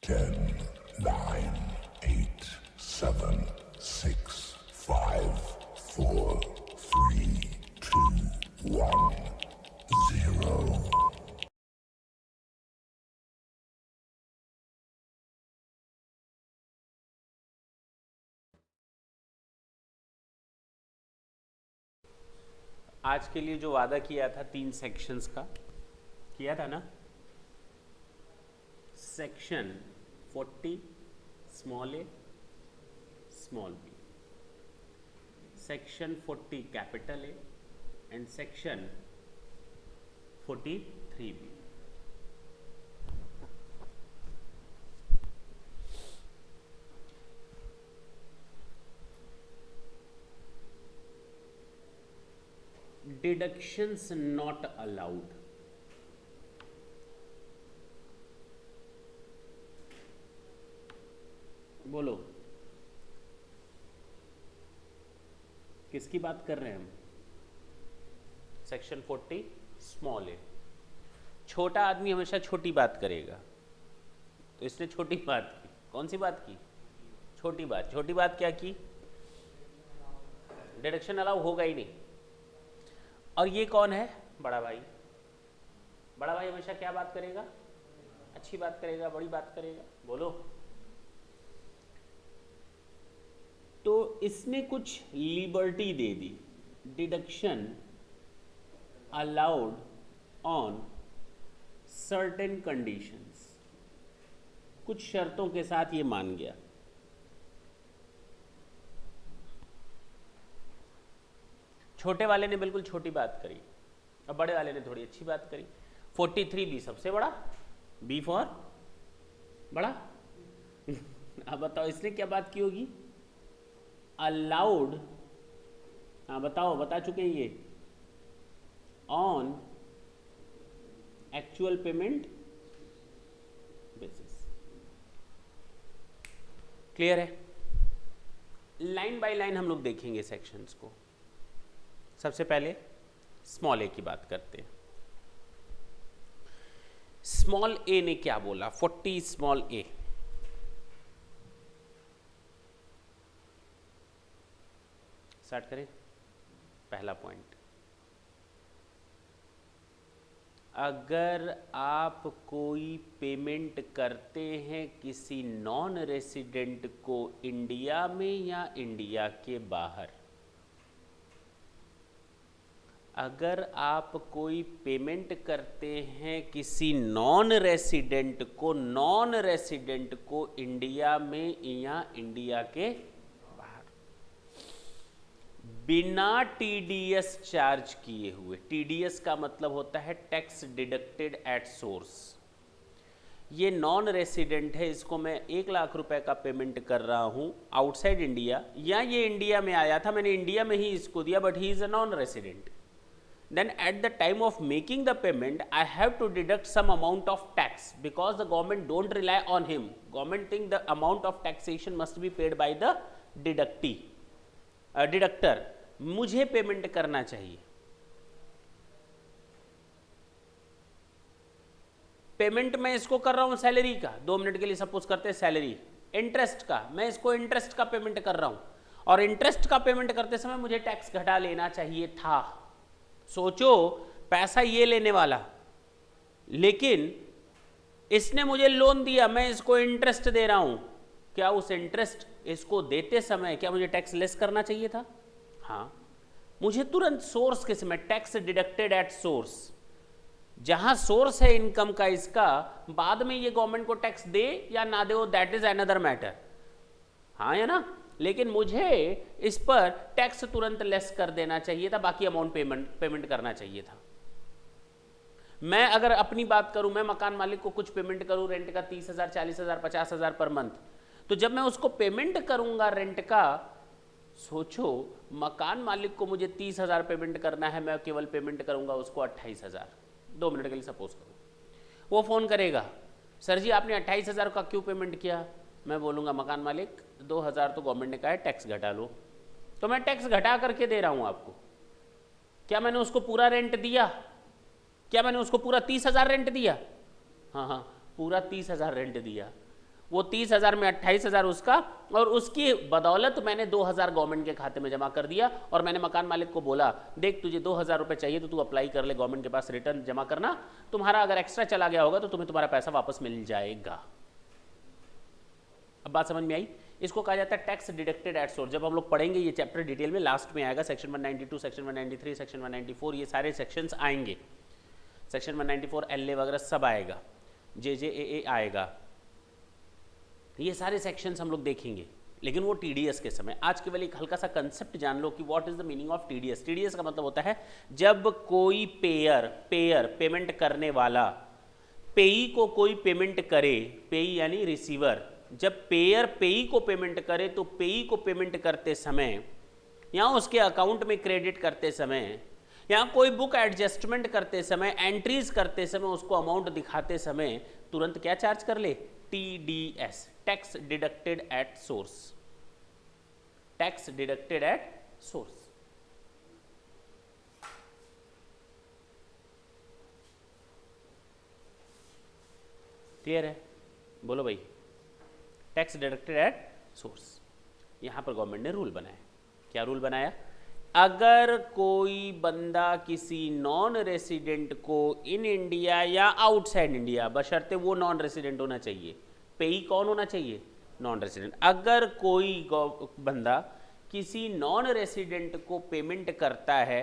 10, 9, 8, 7, 6, 5, 4, 3, 2, 1, 0. आज के लिए जो वादा किया था 3 सेक्शंस का किया था ना। Section 40 small A small B, section 40 capital A and section 43 B. Deductions not allowed. बोलो किसकी बात कर रहे हैं हम? Section 40 small A. छोटा आदमी हमेशा छोटी बात करेगा, तो इसने छोटी बात की। कौन सी बात की? छोटी बात। छोटी बात क्या की? डिडक्शन अलाउ होगा ही नहीं। और ये कौन है? बड़ा भाई। बड़ा भाई हमेशा क्या बात करेगा? अच्छी बात करेगा, बड़ी बात करेगा। बोलो। तो इसने कुछ liberty they the. Deduction allowed on certain conditions. कुछ शर्तों के साथ ये मान गया। छोटे वाले ने बिल्कुल छोटी बात करी और बड़े वाले ने थोड़ी अच्छी बात करी। 43 बी सबसे बड़ा, बी फॉर बड़ा। अब बताओ इसने क्या बात की होगी? अलाउड, हाँ बताओ, बता चुके हैं ये, on actual payment basis. Clear है? लाइन बाय लाइन हम लोग देखेंगे सेक्शंस को। सबसे पहले स्मॉल ए की बात करते हैं। स्मॉल ए ने क्या बोला? 40 स्मॉल ए। स्टार्ट करें। पहला पॉइंट, अगर आप कोई पेमेंट करते हैं किसी नॉन रेसिडेंट को इंडिया में या इंडिया के बाहर, अगर आप कोई पेमेंट करते हैं किसी नॉन रेसिडेंट को इंडिया में या इंडिया के बाहर, बिना टीडीएस चार्ज किए हुए। टीडीएस का मतलब होता है टैक्स डिडक्टेड एट सोर्स। ये नॉन रेसिडेंट है, इसको मैं 1 लाख रुपए का पेमेंट कर रहा हूं आउटसाइड इंडिया, या ये इंडिया में आया था, मैंने इंडिया में ही इसको दिया, but he is a non resident. Then at the time of making the payment, I have to deduct some amount of tax because the government don't rely on him. Government think the amount of taxation must be paid by the deductor. मुझे payment करना चाहिए। Payment मैं इसको कर रहा हूं salary का, 2 minute के लिए सपोज करते हैं सैलरी। इंटरेस्ट का, मैं इसको इंटरेस्ट का पेमेंट कर रहा हूं, और इंटरेस्ट का पेमेंट करते समय मुझे टैक्स घटा लेना चाहिए था। सोचो, पैसा ये लेने वाला, लेकिन इसने मुझे लोन दिया, मैं इसको इंटरेस्ट दे रहा हूं। क्या उस इंटरेस्ट इसको देते समय क्या मुझे टैक्स लेस करना चाहिए था? हाँ, मुझे तुरंत सोर्स के समय टैक्स डिडक्टेड एट सोर्स, जहां सोर्स है इनकम का इसका, बाद में ये गवर्नमेंट को टैक्स दे या ना दे, दैट इज अनदर मैटर। हाँ या ना? लेकिन मुझे इस पर टैक्स तुरंत लेस कर देना चाहिए था, बाकी अमाउंट पेमेंट करना चाहिए था। मैं अगर अपनी बात करूं, मैं मकान मालिक को कुछ पेमेंट करूं रेंट का 30,000, 40,000, 50,000 पर मंथ, तो जब मैं उसको पेमेंट करूंगा रेंट का, सोचो मकान मालिक को मुझे 30,000 पेमेंट करना है, मैं केवल पेमेंट करूंगा उसको 28,000। 2 मिनट के लिए सपोज करो, वो फोन करेगा, सर जी आपने 28,000 का क्यों पेमेंट किया? मैं बोलूँगा मकान मालिक 2,000 तो गवर्नमेंट ने कहा है टैक्स घटा लो, तो मैं टैक्स घटा करके दे रहा हूँ आपको। क्या मैंने उसको पूरा रेंट दिया? क्या मैंने उसको पूरा 30,000 रेंट दिया? हाँ हाँ, पूरा 30,000 रेंट दिया। वो 30,000 में 28,000 उसका, और उसकी बदौलत मैंने 2,000 गवर्नमेंट के खाते में जमा कर दिया। और मैंने मकान मालिक को बोला, देख तुझे 2,000 रुपये चाहिए तो तू अप्लाई कर ले, गवर्नमेंट के पास रिटर्न जमा करना, तुम्हारा अगर एक्स्ट्रा चला गया होगा तो तुम्हें तुम्हारा पैसा वापस मिल जाएगा। अब बात समझ में आई? इसको कहा जाता है टैक्स डिडक्टेड एट सोर्स। जब हम लोग पढ़ेंगे ये चैप्टर डिटेल में, लास्ट में आएगा, सेक्शन 192, सेक्शन 193, सेक्शन 194, ये सारे सेक्शंस आएंगे। सेक्शन 194 एलए वगैरह सब आएगा, जेजेएए आएगा, ये सारे सेक्शंस हम लोग देखेंगे, लेकिन वो टीडीएस के समय। आज केवल एक हल्का सा कंसेप्ट जान लो कि what is the meaning of TDS. TDS का मतलब होता है जब कोई पेयर पेमेंट करने वाला पेई को कोई पेमेंट करे, पेई यानी रिसीवर, जब पेयर पेई को पेमेंट करे तो पेई को पेमेंट करते समय या उसके अकाउंट में क्रेडिट करते समय या कोई बुक एडजस्टमेंट करते समय, एंट्रीज करते समय, उसको अमाउंट दिखाते समय तुरंत क्या चार्ज कर ले? TDS, tax deducted at source. Tax deducted at source. Clear है? बोलो भाई। Tax deducted at source. यहां पर गवर्नमेंट ने रूल बनाया। क्या रूल बनाया? अगर कोई बंदा किसी नॉन रेसिडेंट को इन इंडिया या आउटसाइड इंडिया, बशर्ते वो नॉन रेसिडेंट होना चाहिए, पेई कौन होना चाहिए? Non resident. अगर कोई बंदा किसी नॉन रेसिडेंट को पेमेंट करता है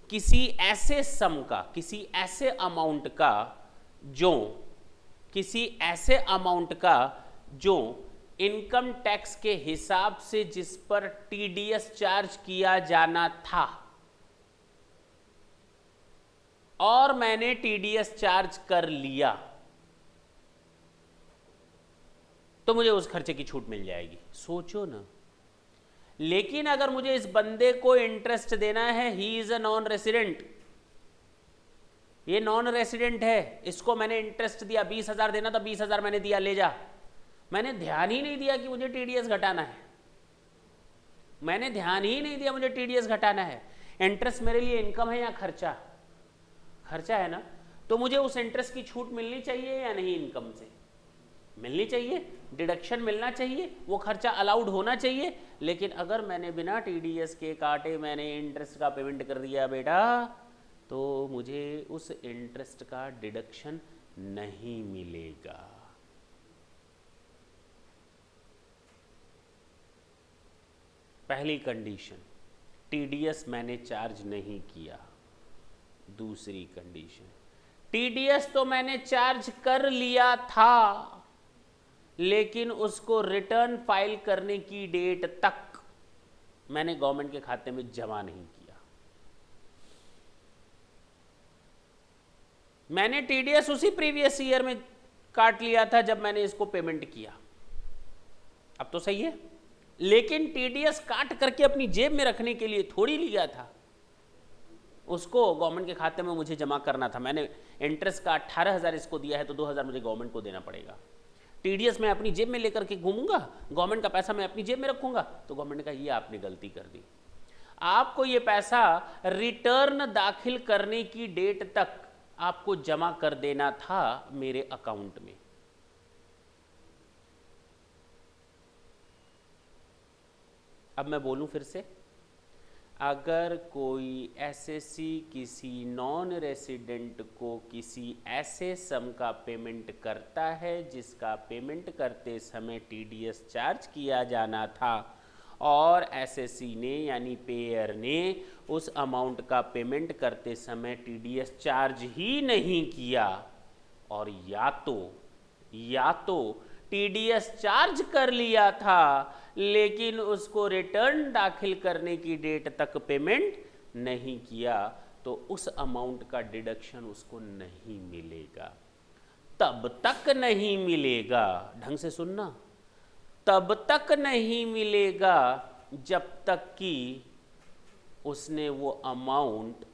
किसी ऐसे सम का, किसी ऐसे अमाउंट का जो, किसी ऐसे अमाउंट का जो इनकम टैक्स के हिसाब से जिस पर टीडीएस चार्ज किया जाना था, और मैंने टीडीएस चार्ज कर लिया, तो मुझे उस खर्चे की छूट मिल जाएगी। सोचो ना। लेकिन अगर मुझे इस बंदे को इंटरेस्ट देना है, he is a non resident, ये नॉन रेसिडेंट है, इसको मैंने इंटरेस्ट दिया, 20,000 देना था, 20,000 मैंने दिया, ले जा। मैंने ध्यान ही नहीं दिया कि मुझे टीडीएस घटाना है, मैंने ध्यान ही नहीं दिया मुझे टीडीएस घटाना है। इंटरेस्ट मेरे लिए इनकम है या खर्चा? खर्चा है ना, तो मुझे उस इंटरेस्ट की छूट मिलनी चाहिए या नहीं? इनकम से मिलनी चाहिए, डिडक्शन मिलना चाहिए, वो खर्चा अलाउड होना चाहिए। लेकिन अगर मैंने बिना टीडीएस के काटे मैंने इंटरेस्ट का पेमेंट कर दिया बेटा, तो मुझे उस इंटरेस्ट का डिडक्शन नहीं मिलेगा। पहली कंडीशन, टीडीएस मैंने चार्ज नहीं किया। दूसरी कंडीशन, टीडीएस तो मैंने चार्ज कर लिया था, लेकिन उसको रिटर्न फाइल करने की डेट तक मैंने गवर्नमेंट के खाते में जमा नहीं किया। मैंने टीडीएस उसी प्रीवियस ईयर में काट लिया था जब मैंने इसको पेमेंट किया। अब तो सही है, लेकिन टीडीएस काट करके अपनी जेब में रखने के लिए थोड़ी लिया था, उसको गवर्नमेंट के खाते में मुझे जमा करना था। मैंने इंटरेस्ट का 18,000 इसको दिया है, तो 2,000 मुझे गवर्नमेंट को देना पड़ेगा। टीडीएस मैं अपनी जेब में लेकर के घूमूंगा, गवर्नमेंट का पैसा मैं अपनी जेब में रखूंगा, तो गवर्नमेंट का ये आपने गलती कर दी। आपको ये पैसा रिटर्न दाखिल करने की डेट तक आपको जमा कर देना था मेरे अकाउंट में। अब मैं बोलूं फिर से, अगर कोई एसएससी किसी नॉन रेसिडेंट को किसी ऐसे सम का पेमेंट करता है जिसका पेमेंट करते समय टीडीएस चार्ज किया जाना था, और एसएससी ने यानी पेयर ने उस अमाउंट का पेमेंट करते समय टीडीएस चार्ज ही नहीं किया, और या तो टीडीएस चार्ज कर लिया था लेकिन उसको रिटर्न दाखिल करने की डेट तक पेमेंट नहीं किया, तो उस अमाउंट का डिडक्शन उसको नहीं मिलेगा। तब तक नहीं मिलेगा, ढंग से सुनना, तब तक नहीं मिलेगा जब तक कि उसने वो अमाउंट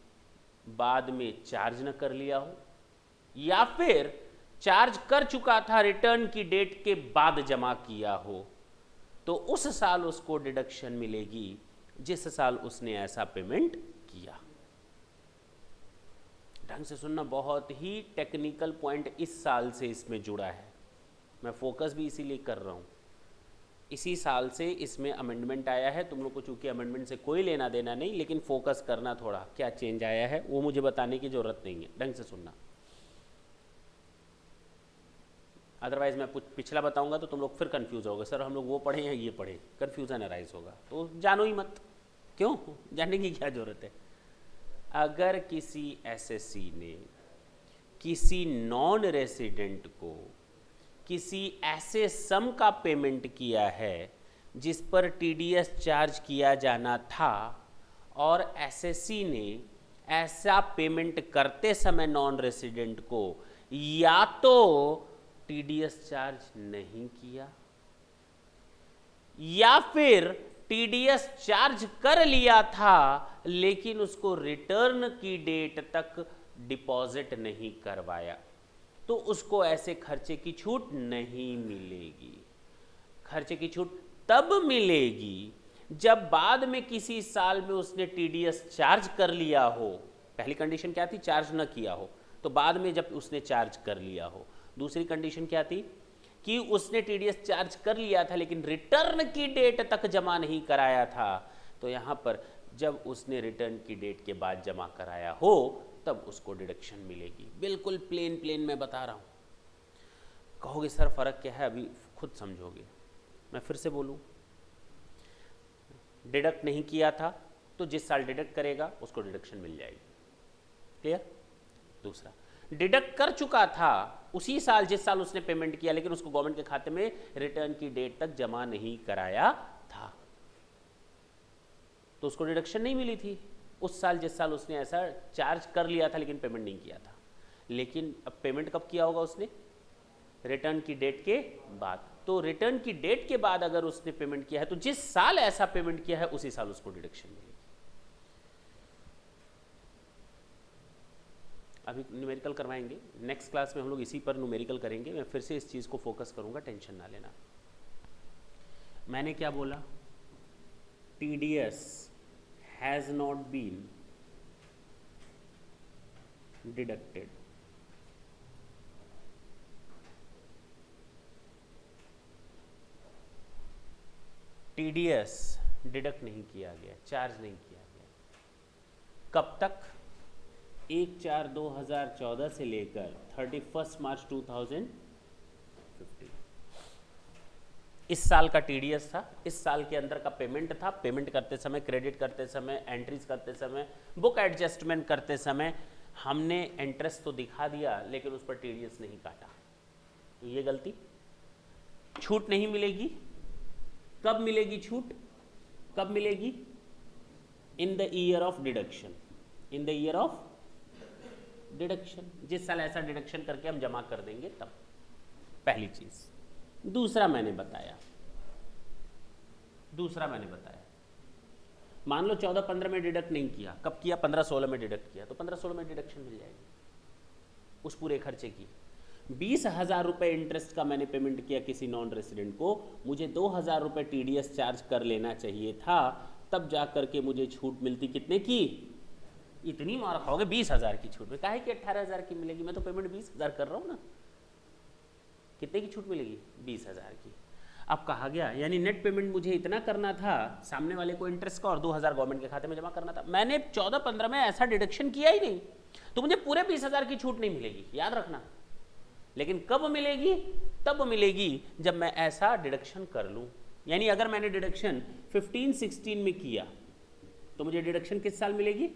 बाद में चार्ज न कर लिया हो, या फिर चार्ज कर चुका था रिटर्न की डेट के बाद जमा किया हो, तो उस साल उसको डिडक्शन मिलेगी जिस साल उसने ऐसा पेमेंट किया। ढंग से सुनना, बहुत ही टेक्निकल पॉइंट इस साल से इसमें जुड़ा है। मैं फोकस भी इसीलिए कर रहा हूँ। इसी साल से इसमें अमेंडमेंट आया है, तुम लोग को चूंकि अमेंडमेंट से कोई लेना देना नहीं, लेकिन फोकस करना, थोड़ा क्या चेंज आया है वो मुझे बताने की ज़रूरत नहीं है, ढंग से सुनना। अदरवाइज मैं पिछला बताऊंगा तो तुम लोग फिर कंफ्यूज होगे, सर हम लोग वो पढ़े या ये पढ़े, कंफ्यूजन अराइज होगा, तो जानो ही मत। क्यों जानने की क्या ज़रूरत है? अगर किसी एसएससी ने किसी नॉन रेसिडेंट को किसी ऐसे सम का पेमेंट किया है जिस पर टीडीएस चार्ज किया जाना था, और एसएससी ने ऐसा पेमेंट करते समय नॉन रेसिडेंट को या तो टीडीएस चार्ज नहीं किया या फिर टीडीएस चार्ज कर लिया था लेकिन उसको रिटर्न की डेट तक डिपॉजिट नहीं करवाया, तो उसको ऐसे खर्चे की छूट नहीं मिलेगी। खर्चे की छूट तब मिलेगी जब बाद में किसी साल में उसने टीडीएस चार्ज कर लिया हो। पहली कंडीशन क्या थी? चार्ज न किया हो। तो बाद में जब उसने चार्ज कर लिया हो। दूसरी कंडीशन क्या थी? कि उसने टीडीएस चार्ज कर लिया था लेकिन रिटर्न की डेट तक जमा नहीं कराया था। तो यहां पर जब उसने रिटर्न की डेट के बाद जमा कराया हो तब उसको डिडक्शन मिलेगी। बिल्कुल प्लेन मैं बता रहा हूं। कहोगे सर फर्क क्या है? अभी खुद समझोगे। मैं फिर से बोलूं, डिडक्ट नहीं किया था तो जिस साल डिडक्ट करेगा उसको डिडक्शन मिल जाएगी। क्लियर? दूसरा, डिडक्ट कर चुका था उसी साल जिस साल उसने पेमेंट किया लेकिन उसको गवर्नमेंट के खाते में रिटर्न की डेट तक जमा नहीं कराया था, तो उसको डिडक्शन नहीं मिली थी उस साल जिस साल उसने ऐसा चार्ज कर लिया था लेकिन पेमेंट नहीं किया था। लेकिन अब पेमेंट कब किया होगा उसने? रिटर्न की डेट के बाद। तो रिटर्न की डेट के बाद अगर उसने पेमेंट किया है तो जिस साल ऐसा पेमेंट किया है उसी साल उसको डिडक्शन मिलेगी। अभी न्यूमेरिकल करवाएंगे, नेक्स्ट क्लास में हम लोग इसी पर न्यूमेरिकल करेंगे। मैं फिर से इस चीज़ को फोकस करूंगा, टेंशन ना लेना। मैंने क्या बोला? TDS has not been deducted. TDS deduct नहीं किया गया, चार्ज नहीं किया गया। कब तक? 1/4/2014 से लेकर 31 मार्च 2015। इस साल का टीडीएस था, इस साल के अंदर का पेमेंट था। पेमेंट करते समय, क्रेडिट करते समय, एंट्रीज करते समय, बुक एडजस्टमेंट करते समय हमने इंटरेस्ट तो दिखा दिया लेकिन उस पर टीडीएस नहीं काटा, तो ये गलती। छूट नहीं मिलेगी। कब मिलेगी छूट? कब मिलेगी? In the year of deduction. In the year of deduction, जिस साल ऐसा डिडक्शन करके हम जमा कर देंगे तब। पहली चीज। दूसरा मैंने बताया, मान लो 14-15 में डिडक्ट नहीं किया, कब किया? 15-16 में डिडक्ट किया, तो 15-16 में डिडक्शन मिल जाएगी उस पूरे खर्चे की। 20,000 रुपये इंटरेस्ट का मैंने पेमेंट किया किसी नॉन रेसिडेंट को, मुझे 2,000 रुपये टीडीएस चार्ज कर लेना चाहिए था, तब जा करके मुझे छूट मिलती कितने की? इतनी मार खाओगे 20,000 की छूट में। काहे कि 18,000 की मिलेगी? मैं तो पेमेंट 20,000 कर रहा हूँ ना। कितने की छूट मिलेगी? 20,000 की। अब कहा गया यानी नेट पेमेंट मुझे इतना करना था सामने वाले को इंटरेस्ट का, और 2,000 गवर्नमेंट के खाते में जमा करना था। मैंने 14-15 में ऐसा डिडक्शन किया ही नहीं, तो मुझे पूरे 20,000 की छूट नहीं मिलेगी, याद रखना। लेकिन कब मिलेगी? तब मिलेगी जब मैं ऐसा डिडक्शन कर लूं। यानी अगर मैंने डिडक्शन 15-16 में किया तो मुझे डिडक्शन किस साल मिलेगी?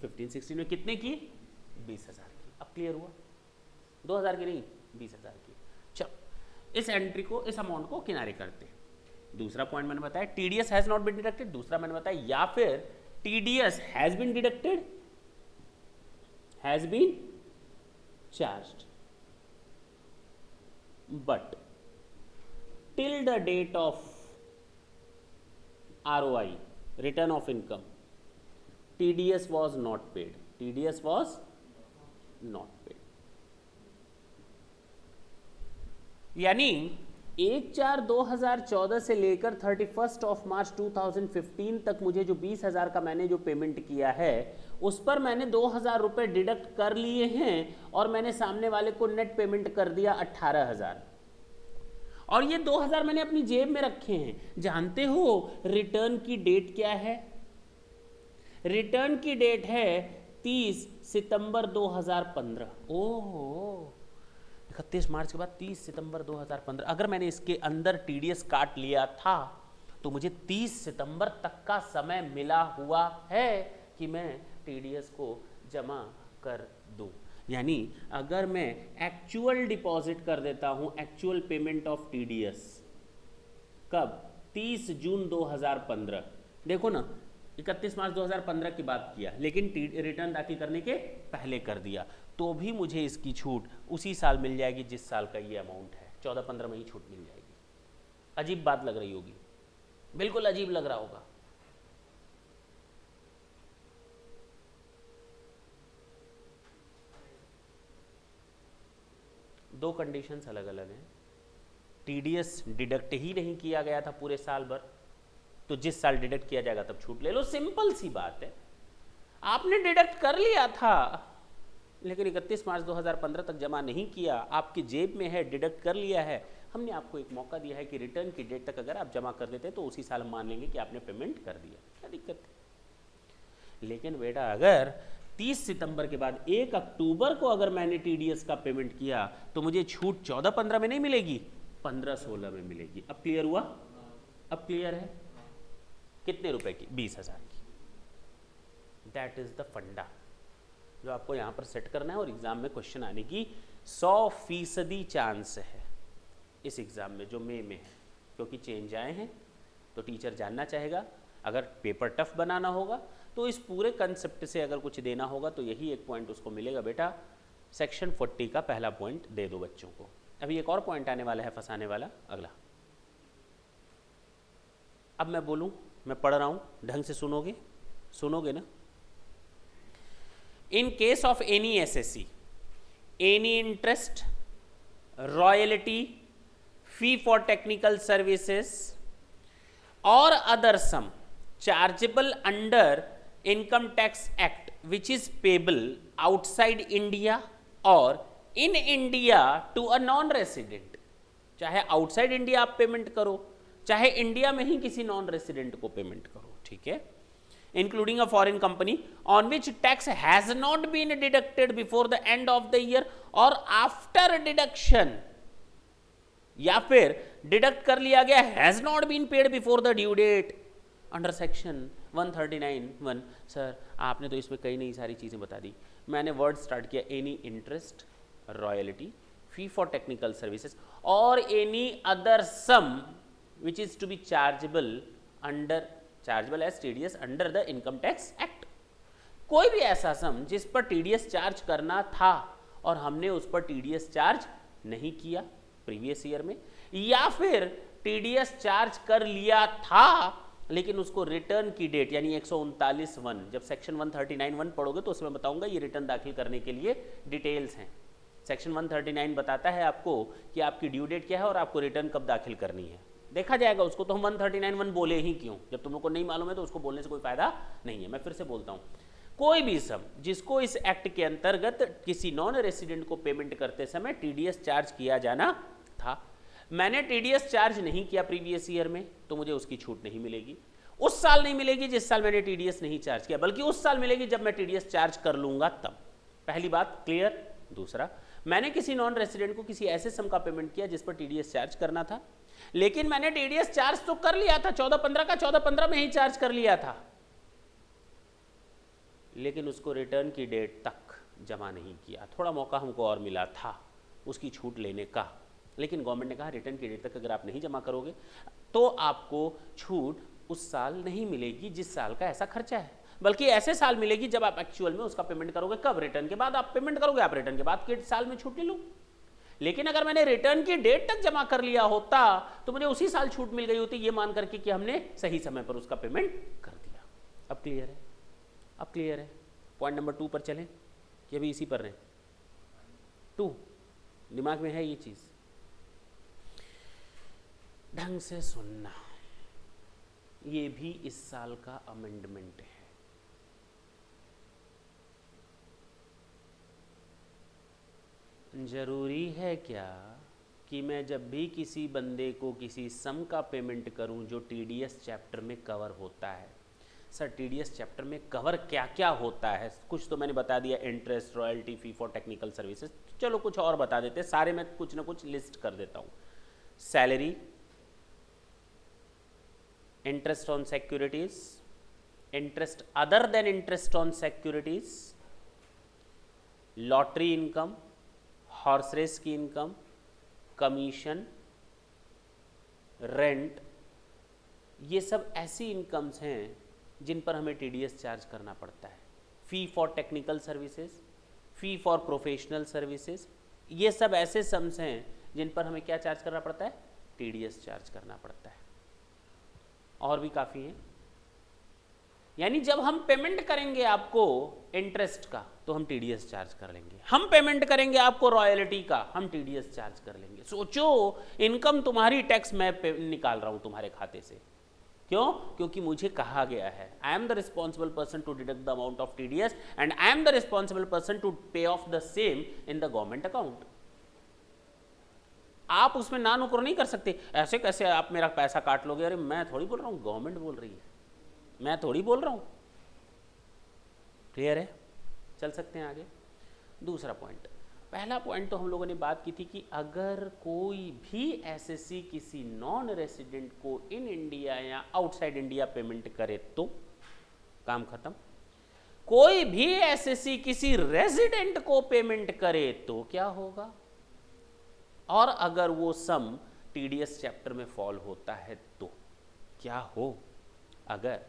15-16 में। कितने की? 20,000 की। अब क्लियर हुआ? 2,000 की नहीं, 20,000 की। चलो इस एंट्री को, इस अमाउंट को किनारे करते। दूसरा पॉइंट मैंने बताया TDS has not been deducted. दूसरा मैंने बताया या फिर TDS has been deducted, has been charged, but till the date of ROI, return of income, TDS was not paid. TDS was not paid. यानी 1/4/2014 से लेकर 31 मार्च 2015 तक मुझे जो 20,000 का मैंने जो पेमेंट किया है उस पर मैंने 2,000 रुपये डिडक्ट कर लिए हैं और मैंने सामने वाले को नेट पेमेंट कर दिया 18,000। और ये 2000 मैंने अपनी जेब में रखे हैं। जानते हो रिटर्न की डेट क्या है? रिटर्न की डेट है 30 सितंबर 2015। ओहो, 31 मार्च के बाद 30 सितंबर 2015। अगर मैंने इसके अंदर टीडीएस काट लिया था तो मुझे 30 सितंबर तक का समय मिला हुआ है कि मैं टीडीएस को जमा कर दूं। यानी अगर मैं एक्चुअल डिपॉजिट कर देता हूं, एक्चुअल पेमेंट ऑफ टीडीएस कब? 30 जून 2015। देखो ना, 31 मार्च 2015 की बात किया, लेकिन रिटर्न दाखिल करने के पहले कर दिया, तो भी मुझे इसकी छूट उसी साल मिल जाएगी जिस साल का ये अमाउंट है। 14-15 में ही छूट मिल जाएगी। अजीब बात लग रही होगी, बिल्कुल अजीब लग रहा होगा। दो कंडीशंस अलग अलग हैं। टीडीएस डिडक्ट ही नहीं किया गया था पूरे साल भर, तो जिस साल डिडक्ट किया जाएगा तब छूट ले लो। सिंपल सी बात है। आपने डिडक्ट कर लिया था लेकिन 31 मार्च 2015 तक जमा नहीं किया, आपकी जेब में है, डिडक्ट कर लिया है। हमने आपको एक मौका दिया है कि रिटर्न की डेट तक अगर आप जमा कर देते तो उसी साल हम मान लेंगे कि आपने पेमेंट कर दिया, क्या दिक्कत है? लेकिन बेटा अगर 30 सितंबर के बाद 1 अक्टूबर को अगर मैंने टीडीएस का पेमेंट किया तो मुझे छूट 14-15 में नहीं मिलेगी, 15-16 में मिलेगी। अब क्लियर हुआ? अब क्लियर है? कितने रुपए की? 20,000 की। दैट इज द फंडा जो आपको यहां पर सेट करना है, और एग्जाम में क्वेश्चन आने की 100% चांस है इस एग्जाम में जो मई में है, क्योंकि चेंज आए हैं तो टीचर जानना चाहेगा। अगर पेपर टफ बनाना होगा तो इस पूरे कंसेप्ट से अगर कुछ देना होगा तो यही एक पॉइंट उसको मिलेगा, बेटा सेक्शन 40 का पहला पॉइंट दे दो बच्चों को। अभी एक और पॉइंट आने वाला है फंसाने वाला, अगला। अब मैं बोलूं, मैं पढ़ रहा हूं, ढंग से सुनोगे? सुनोगे ना? In case of any SSC, any interest, royalty, fee for technical services or other sum chargeable under Income Tax Act which is payable outside India or in India to a non-resident, चाहे outside India आप payment करो, चाहे India में ही किसी non resident को payment करो, ठीक है, including a foreign company on which tax has not been deducted before the end of the year or after deduction, या फिर डिडक्ट कर लिया गया has not been paid before the due date under section 139(1). Sir आपने तो इसमें कई नई सारी चीज़ें बता दी। मैंने वर्ड स्टार्ट किया any interest, royalty, fee for technical services और any other sum which is to be chargeable as TDS under the income tax act. कोई भी ऐसा सम जिस पर टीडीएस चार्ज करना था और हमने उस पर टीडीएस चार्ज नहीं किया प्रीवियस ईयर में, या फिर टीडीएस चार्ज कर लिया था लेकिन उसको रिटर्न की डेट यानी 139(1), जब सेक्शन 139(1) पढ़ोगे तो उसमें बताऊंगा ये रिटर्न दाखिल करने के लिए डिटेल्स हैं। सेक्शन 139 बताता है आपको कि आपकी ड्यू डेट क्या है और आपको रिटर्न कब दाखिल करनी है, देखा जाएगा उसको। तो हम 139(1) बोले ही क्यों? जब तुम लोग को नहीं मालूम है तो उसको बोलने से कोई फायदा नहीं है। मैं फिर से बोलता हूं, कोई भी सम जिसको इस एक्ट के अंतर्गत किसी नॉन रेसिडेंट को पेमेंट करते समय टीडीएस चार्ज किया जाना था, मैंने टीडीएस चार्ज नहीं किया प्रीवियस ईयर में तो मुझे उसकी छूट नहीं मिलेगी। उस साल नहीं मिलेगी जिस साल मैंने टीडीएस नहीं चार्ज किया, बल्कि उस साल मिलेगी जब मैं टीडीएस चार्ज कर लूंगा तब। पहली बात क्लियर। दूसरा, मैंने किसी नॉन रेसिडेंट को किसी ऐसे सम का पेमेंट किया जिस पर टीडीएस चार्ज करना था, लेकिन मैंने टीडीएस चार्ज तो कर लिया था 14-15 का, 14-15 में ही चार्ज कर लिया था, लेकिन उसको रिटर्न की डेट तक जमा नहीं किया। थोड़ा मौका हमको और मिला था उसकी छूट लेने का, लेकिन गवर्नमेंट ने कहा रिटर्न की डेट तक अगर आप नहीं जमा करोगे तो आपको छूट उस साल नहीं मिलेगी जिस साल का ऐसा खर्चा है, बल्कि ऐसे साल मिलेगी जब आप एक्चुअल में उसका पेमेंट करोगे। कब? रिटर्न के बाद आप पेमेंट करोगे, आप रिटर्न के बाद के साल में छूट ले लो। लेकिन अगर मैंने रिटर्न की डेट तक जमा कर लिया होता तो मुझे उसी साल छूट मिल गई होती, ये मान करके कि हमने सही समय पर उसका पेमेंट कर दिया। अब क्लियर है? अब क्लियर है? पॉइंट नंबर 2 पर चलें कि अभी इसी पर रहें? 2 दिमाग में है ये चीज, ढंग से सुनना। ये भी इस साल का अमेंडमेंट है। जरूरी है क्या कि मैं जब भी किसी बंदे को किसी सम का पेमेंट करूं जो टीडीएस चैप्टर में कवर होता है। सर टीडीएस चैप्टर में कवर क्या क्या होता है? कुछ तो मैंने बता दिया, interest, royalty, fee for technical services. चलो कुछ और बता देते हैं, सारे मैं कुछ ना कुछ लिस्ट कर देता हूं। Salary, interest on securities, interest other than interest on securities, lottery income, horse race की इनकम, कमीशन, रेंट, ये सब ऐसी इनकम्स हैं जिन पर हमें टीडीएस चार्ज करना पड़ता है। फी for technical services, fee for professional services, ये सब ऐसे सम्स हैं जिन पर हमें क्या चार्ज करना पड़ता है? टीडीएस चार्ज करना पड़ता है। और भी काफ़ी हैं। यानी जब हम पेमेंट करेंगे आपको इंटरेस्ट का तो हम टीडीएस चार्ज कर लेंगे, हम पेमेंट करेंगे आपको रॉयल्टी का, हम टीडीएस चार्ज कर लेंगे। सोचो, इनकम तुम्हारी, टैक्स मैं निकाल रहा हूं तुम्हारे खाते से। क्यों? क्योंकि मुझे कहा गया है I am the responsible person to deduct the amount of TDS and I am the responsible person to pay off the same in the government account. आप उसमें ना नुकर नहीं कर सकते, ऐसे कैसे आप मेरा पैसा काट लोगे? अरे मैं थोड़ी बोल रहा हूं, गवर्नमेंट बोल रही है, मैं थोड़ी बोल रहा हूं। क्लियर है? चल सकते हैं आगे। दूसरा पॉइंट, पहला पॉइंट तो हम लोगों ने बात की थी कि अगर कोई भी एसएससी किसी नॉन रेसिडेंट को इन इंडिया या आउटसाइड इंडिया पेमेंट करे तो काम खत्म। कोई भी एसएससी किसी रेसिडेंट को पेमेंट करे तो क्या होगा? और अगर वो सम टीडीएस चैप्टर में फॉल होता है तो क्या हो? अगर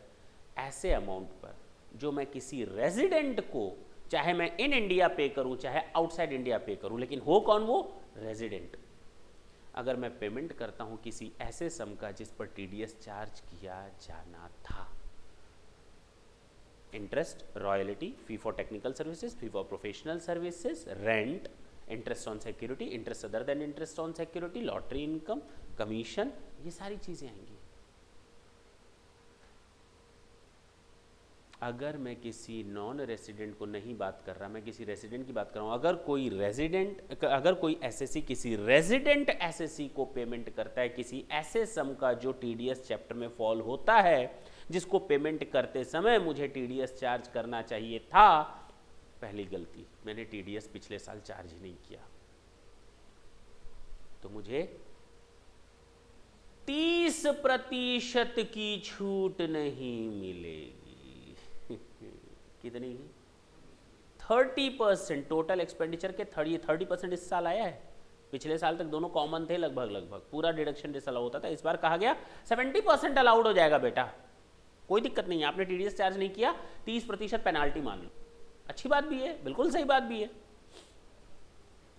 ऐसे अमाउंट पर जो मैं किसी रेजिडेंट को, चाहे मैं इन इंडिया पे करूं चाहे आउटसाइड इंडिया पे करूं, लेकिन हो कौन? वो रेजिडेंट। अगर मैं पेमेंट करता हूं किसी ऐसे सम का जिस पर टीडीएस चार्ज किया जाना था, interest, royalty, fee for technical services, fee for professional services, rent, interest on security, interest other than interest on security, lottery income, commission, ये सारी चीजें आएंगी। अगर मैं किसी नॉन रेसिडेंट को नहीं बात कर रहा, मैं किसी रेसिडेंट की बात कर रहा हूं, अगर कोई एसएससी किसी रेसिडेंट एसएससी को पेमेंट करता है किसी ऐसे सम का जो टीडीएस चैप्टर में फॉल होता है, जिसको पेमेंट करते समय मुझे टीडीएस चार्ज करना चाहिए था, पहली गलती, मैंने टीडीएस पिछले साल चार्ज ही नहीं किया, तो मुझे 30% की छूट नहीं मिलेगी। कितनी? 30%। टोटल एक्सपेंडिचर के 30% इस साल आया है। पिछले साल तक दोनों कॉमन थे, लगभग पूरा डिडक्शन डिसअलाउ होता था। इस बार कहा गया 70% अलाउड हो जाएगा बेटा, कोई दिक्कत नहीं है। आपने टीडीएस चार्ज नहीं किया, 30% पेनाल्टी मान लो। अच्छी बात भी है, बिल्कुल सही बात भी है।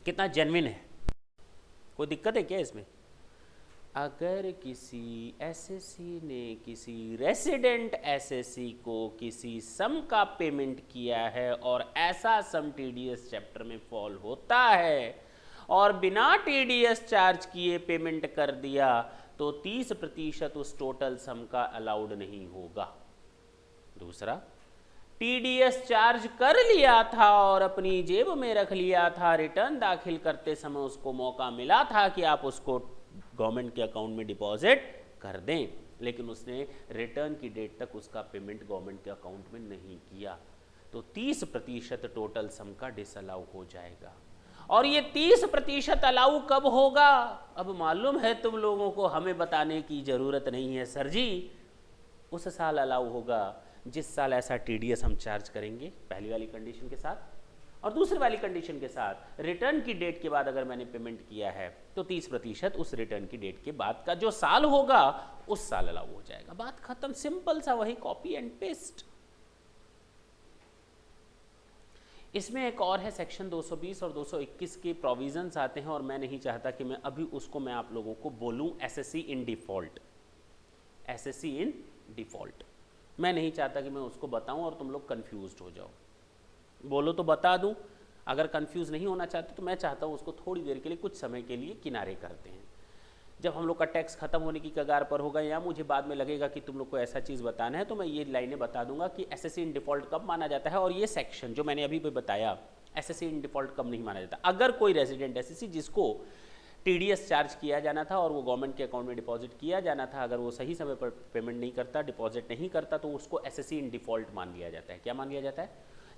कितना जेन्युइन है, कोई दिक्कत है क्या इसमें? अगर किसी एसएससी ने किसी रेसिडेंट एसएससी को किसी सम का पेमेंट किया है और ऐसा सम टीडीएस चैप्टर में फॉल होता है और बिना टीडीएस चार्ज किए पेमेंट कर दिया, तो 30% उस टोटल सम का अलाउड नहीं होगा। दूसरा, टीडीएस चार्ज कर लिया था और अपनी जेब में रख लिया था, रिटर्न दाखिल करते समय उसको मौका मिला था कि आप उसको गवर्नमेंट के अकाउंट में डिपॉजिट कर दें, लेकिन उसने रिटर्न की डेट तक उसका पेमेंट गवर्नमेंट के अकाउंट में नहीं किया, तो 30% टोटल सम का डिसअलाउ हो जाएगा। और ये 30% अलाउ कब होगा? अब मालूम है तुम लोगों को, हमें बताने की जरूरत नहीं है सर जी। उस साल अलाउ होगा जिस साल ऐसा टीडीएस हम चार्ज करेंगे, पहली वाली कंडीशन के साथ। और दूसरी वाली कंडीशन के साथ, रिटर्न की डेट के बाद अगर मैंने पेमेंट किया है तो 30% उस रिटर्न की डेट के बाद का जो साल होगा उस साल अलाउ हो जाएगा। बात खत्म, सिंपल सा, वही कॉपी एंड पेस्ट। इसमें एक और है, सेक्शन 220 और 221 के प्रोविजंस आते हैं और मैं नहीं चाहता कि मैं अभी उसको मैं आप लोगों को बोलूं। Assessee in default, assessee in default, मैं नहीं चाहता कि मैं उसको बताऊं और तुम लोग कंफ्यूज्ड हो जाओ। बोलो तो बता दूं, अगर कंफ्यूज नहीं होना चाहते तो मैं चाहता हूं उसको थोड़ी देर के लिए, कुछ समय के लिए किनारे करते हैं। जब हम लोग का टैक्स खत्म होने की कगार पर होगा या मुझे बाद में लगेगा कि तुम लोग को ऐसा चीज़ बताना है, तो मैं ये लाइनें बता दूंगा कि एसएससी इन डिफॉल्ट कब माना जाता है और ये सेक्शन जो मैंने अभी भी बताया, एसएससी इन डिफॉल्ट कब नहीं माना जाता। अगर कोई रेजिडेंट एसएससी जिसको टीडीएस चार्ज किया जाना था और वो गवर्नमेंट के अकाउंट में डिपॉजिट किया जाना था। अगर वो सही समय पर पेमेंट नहीं करता, डिपॉजिट नहीं करता, तो उसको एसएससी इन डिफॉल्ट मान लिया जाता है। क्या मान लिया जाता है?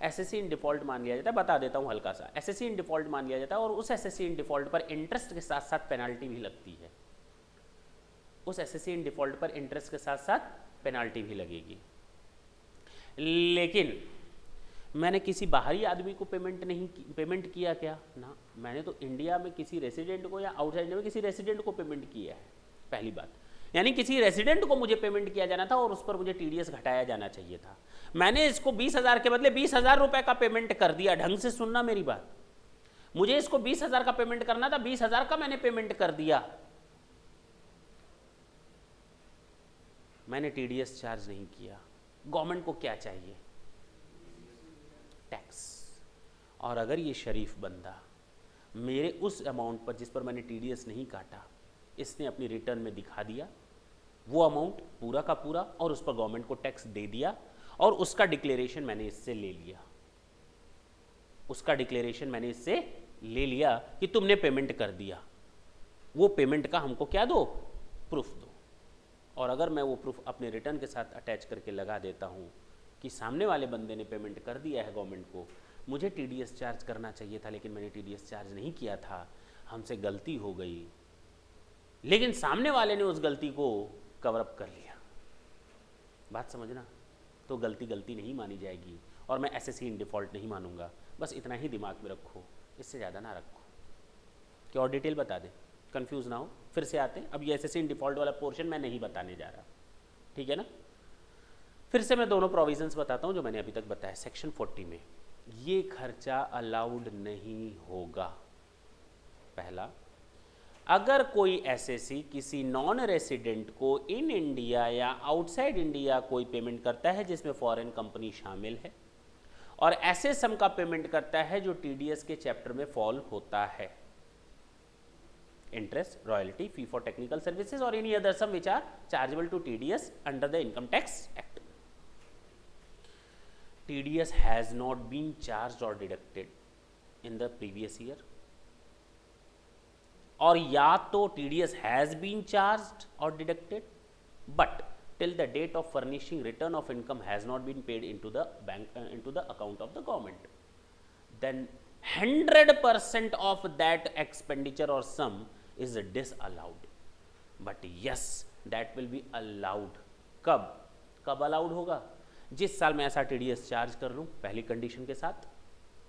एसएससी इन डिफॉल्ट मान लिया जाता है। बता देता हूँ हल्का सा, एसएससी इन डिफॉल्ट मान लिया जाता है और उस एसएससी इन डिफॉल्ट पर इंटरेस्ट के साथ साथ पेनाल्टी भी लगती है। उस एसएससी इन डिफॉल्ट पर इंटरेस्ट के साथ साथ पेनाल्टी भी लगेगी। लेकिन मैंने किसी बाहरी आदमी को पेमेंट किया क्या ना, मैंने तो इंडिया में किसी रेसिडेंट को या आउटसाइड इंडिया में किसी रेसिडेंट को पेमेंट किया है। पहली बात, यानी किसी रेसिडेंट को मुझे पेमेंट किया जाना था और उस पर मुझे टीडीएस घटाया जाना चाहिए था। मैंने इसको 20,000 के बदले 20,000 रुपए का पेमेंट कर दिया। ढंग से सुनना मेरी बात, मुझे इसको 20,000 का पेमेंट करना था, 20,000 का मैंने पेमेंट कर दिया। मैंने टीडीएस चार्ज नहीं किया। गवर्नमेंट को क्या चाहिए? टैक्स। और अगर ये शरीफ बंदा मेरे उस अमाउंट पर जिस पर मैंने टीडीएस नहीं काटा, इसने अपनी रिटर्न में दिखा दिया वो अमाउंट पूरा का पूरा और उस पर गवर्नमेंट को टैक्स दे दिया और उसका डिक्लेरेशन मैंने इससे ले लिया, उसका डिक्लेरेशन मैंने इससे ले लिया कि तुमने पेमेंट कर दिया, वो पेमेंट का हमको क्या दो? प्रूफ दो। और अगर मैं वो प्रूफ अपने रिटर्न के साथ अटैच करके लगा देता हूँ कि सामने वाले बंदे ने पेमेंट कर दिया है गवर्नमेंट को, मुझे टीडीएस चार्ज करना चाहिए था लेकिन मैंने टीडीएस चार्ज नहीं किया था, हमसे गलती हो गई, लेकिन सामने वाले ने उस गलती को कवर अप कर लिया। बात समझना, तो गलती गलती नहीं मानी जाएगी और मैं एसएससी इन डिफॉल्ट नहीं मानूंगा। बस इतना ही दिमाग में रखो, इससे ज़्यादा ना रखो। क्या और डिटेल बता दे, कंफ्यूज ना हो। फिर से आते हैं, अब ये एसएससी इन डिफॉल्ट वाला पोर्शन मैं नहीं बताने जा रहा, ठीक है ना। फिर से मैं दोनों प्रोविजंस बताता हूँ जो मैंने अभी तक बताया। सेक्शन 40 में ये खर्चा अलाउड नहीं होगा। पहला, अगर एसएससी एसएससी किसी नॉन रेसिडेंट को इन इंडिया या आउटसाइड इंडिया कोई पेमेंट करता है जिसमें फॉरेन कंपनी शामिल है और ऐसे सम का पेमेंट करता है जो टीडीएस के चैप्टर में फॉल होता है, interest, royalty, fee for technical services और any other sum which are chargeable to TDS under the income tax act, TDS has not been charged or deducted in the previous year, और या तो TDS has been charged or deducted but till the date of furnishing return of income has not been paid into the bank into the account of the government, then 100% of that expenditure or sum is disallowed. But yes, that will be allowed. कब allowed होगा? जिस साल मैं ऐसा TDS charge कर लूँ पहली condition के साथ,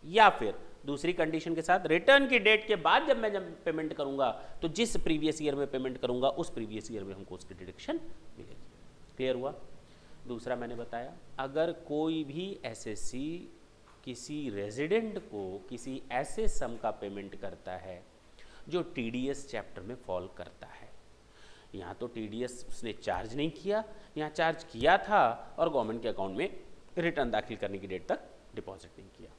या फिर दूसरी कंडीशन के साथ रिटर्न की डेट के बाद जब पेमेंट करूंगा तो जिस प्रीवियस ईयर में पेमेंट करूंगा उस प्रीवियस ईयर में हमको उसकी डिडक्शन मिलेगी। क्लियर हुआ? दूसरा मैंने बताया, अगर कोई भी एसएससी किसी रेजिडेंट को किसी ऐसे सम का पेमेंट करता है जो टीडीएस चैप्टर में फॉल करता है, यहाँ तो टीडीएस उसने चार्ज नहीं किया, यहाँ चार्ज किया था और गवर्नमेंट के अकाउंट में रिटर्न दाखिल करने की डेट तक डिपॉजिट नहीं किया,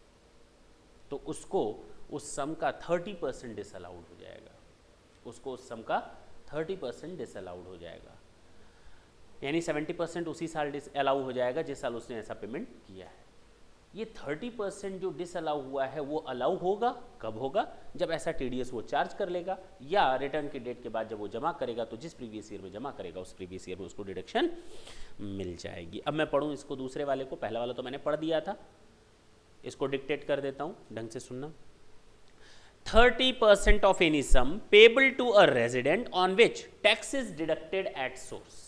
तो उसको उस सम का 30% डिसअलाउड हो जाएगा, उसको उस सम का 30% डिसअलाउड हो जाएगा, यानी 70% उसी साल डिसअलाउ हो जाएगा जिस साल उसने ऐसा पेमेंट किया है। ये 30% जो डिसअलाउ हुआ है वो अलाउ होगा, कब होगा? जब ऐसा टीडीएस वो चार्ज कर लेगा या रिटर्न की डेट के बाद जब वो जमा करेगा तो जिस प्रीवियस ईयर में जमा करेगा उस प्रीवियस ईयर में उसको डिडक्शन मिल जाएगी। अब मैं पढ़ूँ इसको दूसरे वाले को, पहला वाला तो मैंने पढ़ दिया था, इसको डिक्टेट कर देता हूँ, ढंग से सुनना। 30% of any sum payable to a resident on which tax is deducted at source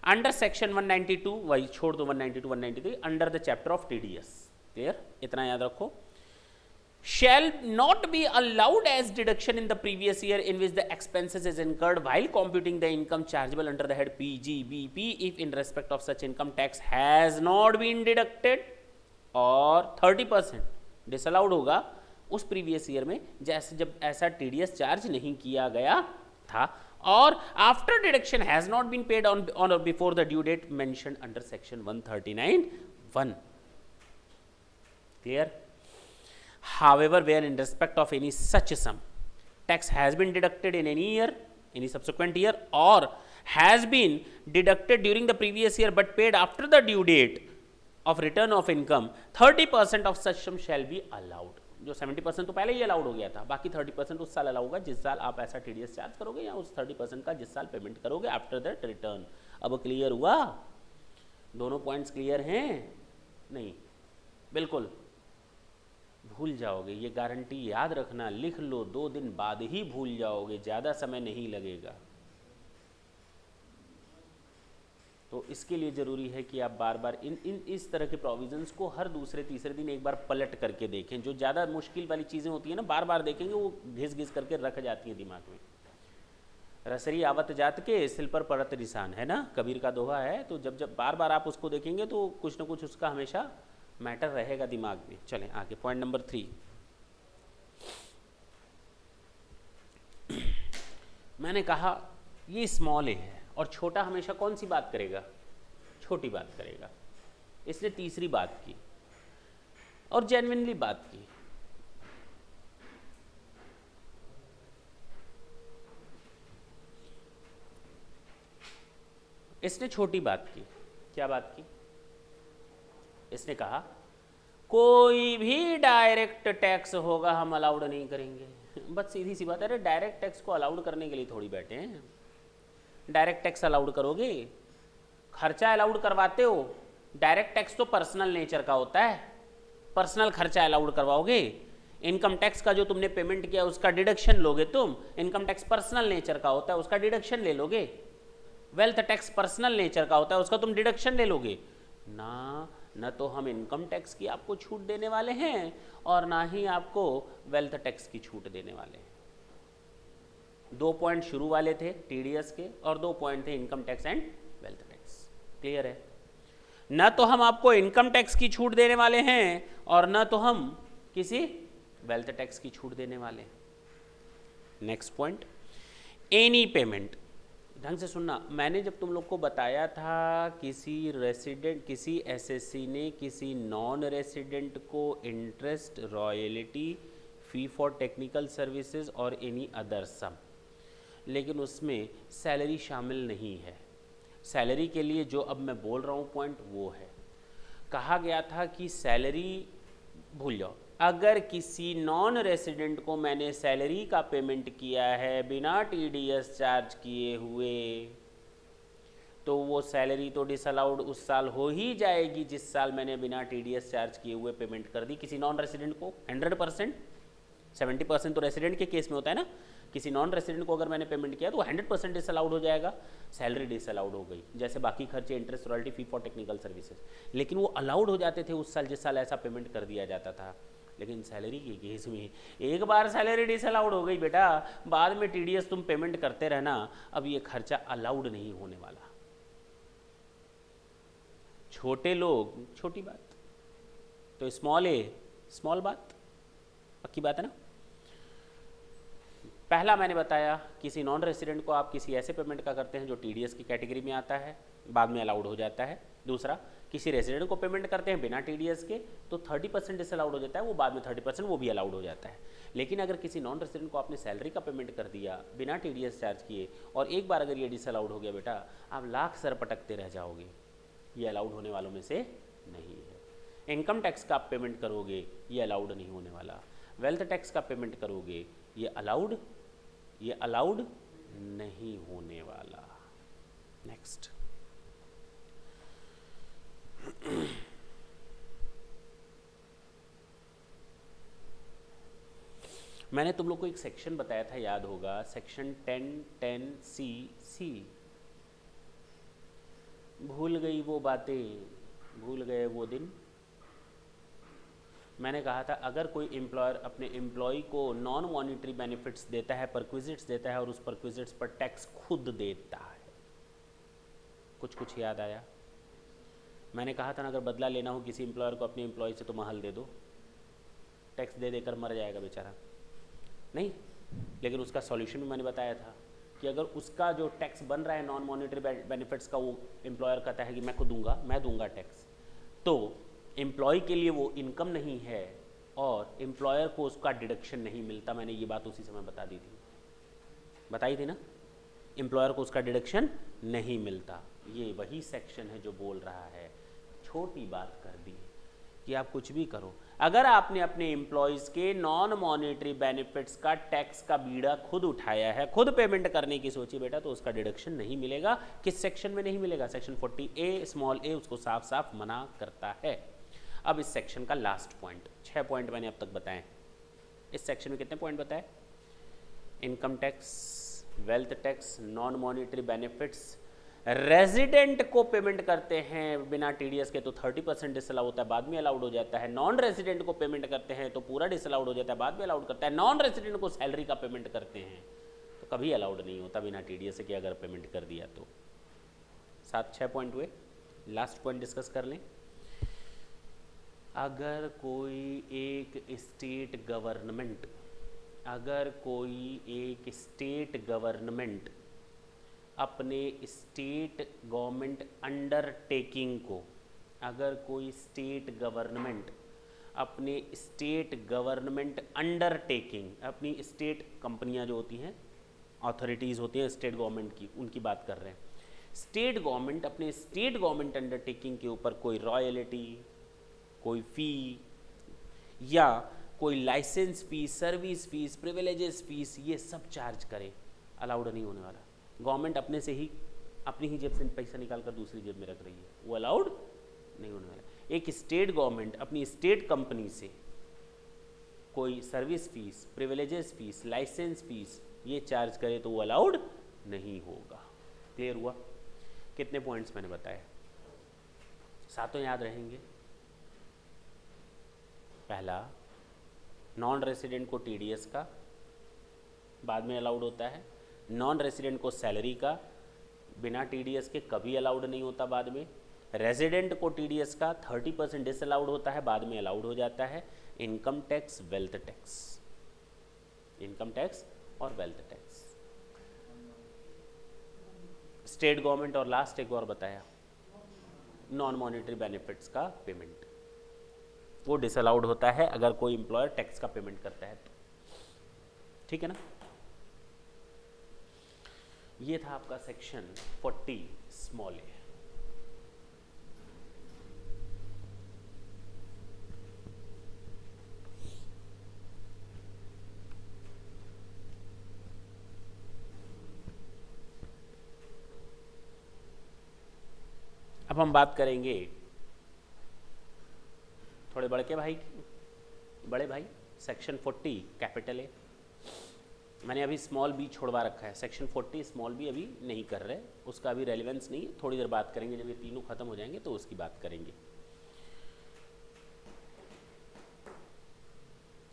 under section 192, वही छोड़ दो 192 193, under the chapter of TDS. Clear? इतना याद रखो। Shall not be allowed as deduction in the previous year in which the expenses is incurred while computing the income chargeable under the head PGBP if in respect of such income tax has not been deducted, और 30% disallowed होगा उस previous year में जैसे जब ऐसा TDS charge नहीं किया गया था, और after deduction has not been paid on और before the due date mentioned under section 139(1). Clear? However, where in respect of any such sum tax has been deducted in any year, any subsequent year, or has been deducted during the previous year but paid after the due date of return of income, 30% of such sum shall be allowed. जो 70% तो पहले ही allowed हो गया था, बाकी 30% उस साल allow होगा जिस साल आप ऐसा TDS चार्ज करोगे, या उस 30% का जिस साल पेमेंट करोगे आफ्टर दैट रिटर्न। अब क्लियर हुआ? दोनों पॉइंट्स क्लियर हैं? नहीं, बिल्कुल भूल जाओगे, ये गारंटी याद रखना, लिख लो, 2 दिन बाद ही भूल जाओगे, ज़्यादा समय नहीं लगेगा। तो इसके लिए ज़रूरी है कि आप बार बार इस तरह के प्रोविजंस को हर दूसरे तीसरे दिन एक बार पलट करके देखें। जो ज़्यादा मुश्किल वाली चीज़ें होती हैं ना, बार बार देखेंगे वो घिस घिस करके रख जाती हैं दिमाग में। रसरी आवत जात के सिल पर परत निशान, है ना, कबीर का दोहा है। तो जब जब बार बार आप उसको देखेंगे तो कुछ ना कुछ उसका हमेशा मैटर रहेगा दिमाग में। चलें आगे, पॉइंट नंबर 3। मैंने कहा ये स्मॉल ए है और छोटा हमेशा कौन सी बात करेगा? छोटी बात करेगा। इसने तीसरी बात की और जेन्युइनली बात की। इसने छोटी बात की। क्या बात की? इसने कहा कोई भी डायरेक्ट टैक्स होगा हम अलाउड नहीं करेंगे। बस सीधी सी बात है। अरे डायरेक्ट टैक्स को अलाउड करने के लिए थोड़ी बैठे हैं। डायरेक्ट टैक्स अलाउड करोगे? खर्चा अलाउड करवाते हो? डायरेक्ट टैक्स तो पर्सनल नेचर का होता है, पर्सनल खर्चा अलाउड करवाओगे। इनकम टैक्स का जो तुमने पेमेंट किया उसका डिडक्शन लोगे तुम। इनकम टैक्स पर्सनल नेचर का होता है, उसका डिडक्शन ले लोगे। वेल्थ टैक्स पर्सनल नेचर का होता है, उसका तुम डिडक्शन ले लोगे ना। न तो हम इनकम टैक्स की आपको छूट देने वाले हैं और ना ही आपको वेल्थ टैक्स की छूट देने वाले हैं। 2 पॉइंट शुरू वाले थे TDS के और 2 पॉइंट थे income tax and wealth tax. Clear है? न तो हम आपको इनकम टैक्स की छूट देने वाले हैं और न तो हम किसी वेल्थ टैक्स की छूट देने वाले हैं। Next point, any payment. ढंग से सुनना, मैंने जब तुम लोग को बताया था किसी रेसिडेंट, किसी SSC ने किसी नॉन रेसिडेंट को interest, royalty, fee for technical services और एनी अदर सम, लेकिन उसमें सैलरी शामिल नहीं है। सैलरी के लिए जो अब मैं बोल रहा हूँ पॉइंट वो है, कहा गया था कि सैलरी भूल जाओ। अगर किसी नॉन रेसिडेंट को मैंने सैलरी का पेमेंट किया है बिना TDS चार्ज किए हुए, तो वो सैलरी तो डिसअलाउड उस साल हो ही जाएगी जिस साल मैंने बिना TDS चार्ज किए हुए पेमेंट कर दी किसी नॉन रेसिडेंट को। 100%, 70% तो रेसिडेंट के केस में होता है ना। किसी नॉन रेसिडेंट को अगर मैंने पेमेंट किया तो 100% डिसअलाउड हो जाएगा, सैलरी डिसअलाउड हो गई, जैसे बाकी खर्चे, interest, royalty, fee for technical services. लेकिन वो अलाउड हो जाते थे उस साल जिस साल ऐसा पेमेंट कर दिया जाता था। लेकिन सैलरी के केस में एक बार सैलरी डिसअलाउड हो गई बेटा, बाद में TDS तुम पेमेंट करते रहना, अब ये खर्चा अलाउड नहीं होने वाला। छोटे लोग छोटी बात, तो स्मॉल ए स्मॉल बात, पक्की बात है ना। पहला मैंने बताया किसी नॉन रेसिडेंट को आप किसी ऐसे पेमेंट का करते हैं जो TDS की कैटेगरी में आता है, बाद में अलाउड हो जाता है। दूसरा, किसी रेसिडेंट को पेमेंट करते हैं बिना TDS के तो 30% डिसअलाउड हो जाता है, वो बाद में 30% वो भी अलाउड हो जाता है। लेकिन अगर किसी नॉन रेसिडेंट को आपने सैलरी का पेमेंट कर दिया बिना TDS चार्ज किए और एक बार अगर ये डिसअलाउड हो गया बेटा, आप लाख सर पटकते रह जाओगे, ये अलाउड होने वालों में से नहीं है। इनकम टैक्स का आप पेमेंट करोगे, ये अलाउड नहीं होने वाला। वेल्थ टैक्स का पेमेंट करोगे, ये अलाउड नहीं होने वाला। नेक्स्ट, मैंने तुम लोग को एक सेक्शन बताया था, याद होगा, सेक्शन 10(10)(c)(c). भूल गई वो बातें, भूल गए वो दिन। मैंने कहा था अगर कोई एम्प्लॉयर अपने एम्प्लॉय को नॉन मॉनिटरी बेनिफिट्स देता है, परक्विजिट्स देता है और उस परक्विजिट्स पर टैक्स खुद देता है, कुछ याद आया? मैंने कहा था ना अगर बदला लेना हो किसी एम्प्लॉयर को अपने एम्प्लॉय से तो महल दे दो, टैक्स दे देकर मर जाएगा बेचारा। नहीं, लेकिन उसका सॉल्यूशन भी मैंने बताया था कि अगर उसका जो टैक्स बन रहा है नॉन मॉनिटरी बेनिफिट्स का, वो एम्प्लॉयर कहता है कि मैं दूंगा टैक्स, तो एम्प्लॉय के लिए वो इनकम नहीं है और एम्प्लॉयर को उसका डिडक्शन नहीं मिलता। मैंने ये बात उसी समय बताई थी ना, एम्प्लॉयर को उसका डिडक्शन नहीं मिलता। ये वही सेक्शन है जो बोल रहा है छोटी बात कर दी कि आप कुछ भी करो, अगर आपने अपने एम्प्लॉयज के नॉन मॉनेटरी बेनिफिट्स का टैक्स का बीड़ा खुद उठाया है, खुद पेमेंट करने की सोची बेटा, तो उसका डिडक्शन नहीं मिलेगा। किस सेक्शन में नहीं मिलेगा? सेक्शन 40A स्मॉल ए उसको साफ साफ मना करता है। अब इस सेक्शन का लास्ट पॉइंट, 6 पॉइंट मैंने अब तक बताए। इस सेक्शन में कितने पॉइंट बताए? Income tax, wealth tax, non monetary benefits, resident को पेमेंट करते हैं बिना टीडीएस के तो 30% डिसअलाउ होता है, बाद में अलाउड हो जाता है। नॉन रेजिडेंट को पेमेंट करते हैं तो पूरा डिसअलाउड हो जाता है, बाद में अलाउड करता है। नॉन रेजिडेंट को सैलरी का पेमेंट करते हैं तो कभी अलाउड नहीं होता बिना टीडीएस के, अगर पेमेंट कर दिया तो। 7-6 पॉइंट हुए। लास्ट पॉइंट डिस्कस कर लें। अगर कोई एक स्टेट गवर्नमेंट, अगर कोई एक स्टेट गवर्नमेंट अपने स्टेट गवर्नमेंट अंडरटेकिंग को, अगर कोई स्टेट गवर्नमेंट अपने स्टेट गवर्नमेंट अंडरटेकिंग, अपनी स्टेट कंपनियां जो होती हैं, अथॉरिटीज़ होती हैं स्टेट गवर्नमेंट की, उनकी बात कर रहे हैं। स्टेट गवर्नमेंट अपने स्टेट गवर्नमेंट अंडरटेकिंग के ऊपर कोई रॉयल्टी, कोई फ़ी या कोई licence fees, service fees, privileges fees, ये सब चार्ज करे, अलाउड नहीं होने वाला। गवर्नमेंट अपने से ही, अपनी ही जेब से पैसा निकाल कर दूसरी जेब में रख रही है, वो अलाउड नहीं होने वाला। एक स्टेट गवर्नमेंट अपनी स्टेट कंपनी से कोई service fees, privileges fees, licence fees ये चार्ज करे तो वो अलाउड नहीं होगा। क्लियर हुआ? कितने पॉइंट्स मैंने बताए? 7 याद रहेंगे। पहला, नॉन रेसिडेंट को टीडीएस का बाद में अलाउड होता है। नॉन रेसिडेंट को सैलरी का बिना टीडीएस के कभी अलाउड नहीं होता बाद में। रेजिडेंट को टीडीएस का 30% डिसअलाउड होता है, बाद में अलाउड हो जाता है। Income tax, wealth tax, income tax और वेल्थ टैक्स, स्टेट गवर्नमेंट, और लास्ट एक और बताया, नॉन मॉनेटरी बेनिफिट्स का पेमेंट, वो डिसअलाउड होता है अगर कोई एम्प्लॉयर टैक्स का पेमेंट करता है तो। ठीक है ना? ये था आपका सेक्शन 40 स्मॉल ए। अब हम बात करेंगे थोड़े बड़े के भाई की, बड़े भाई, सेक्शन 40 कैपिटल ए। मैंने अभी स्मॉल बी छोड़वा रखा है, सेक्शन 40 स्मॉल बी अभी नहीं कर रहे, उसका अभी रेलिवेंस नहीं है, थोड़ी देर बात करेंगे, जब ये तीनों खत्म हो जाएंगे तो उसकी बात करेंगे।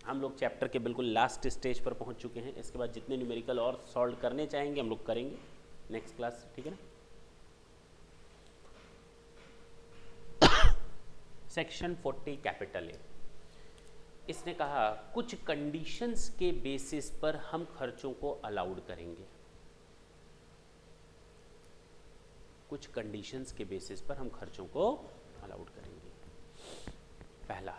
हम लोग चैप्टर के बिल्कुल लास्ट स्टेज पर पहुंच चुके हैं। इसके बाद जितने न्यूमेरिकल और सॉल्व करने चाहेंगे हम लोग करेंगे नेक्स्ट क्लास, ठीक है ना? सेक्शन 40 कैपिटल ए, इसने कहा कुछ कंडीशंस के बेसिस पर हम खर्चों को अलाउड करेंगे। कुछ कंडीशंस के बेसिस पर हम खर्चों को अलाउड करेंगे। पहला,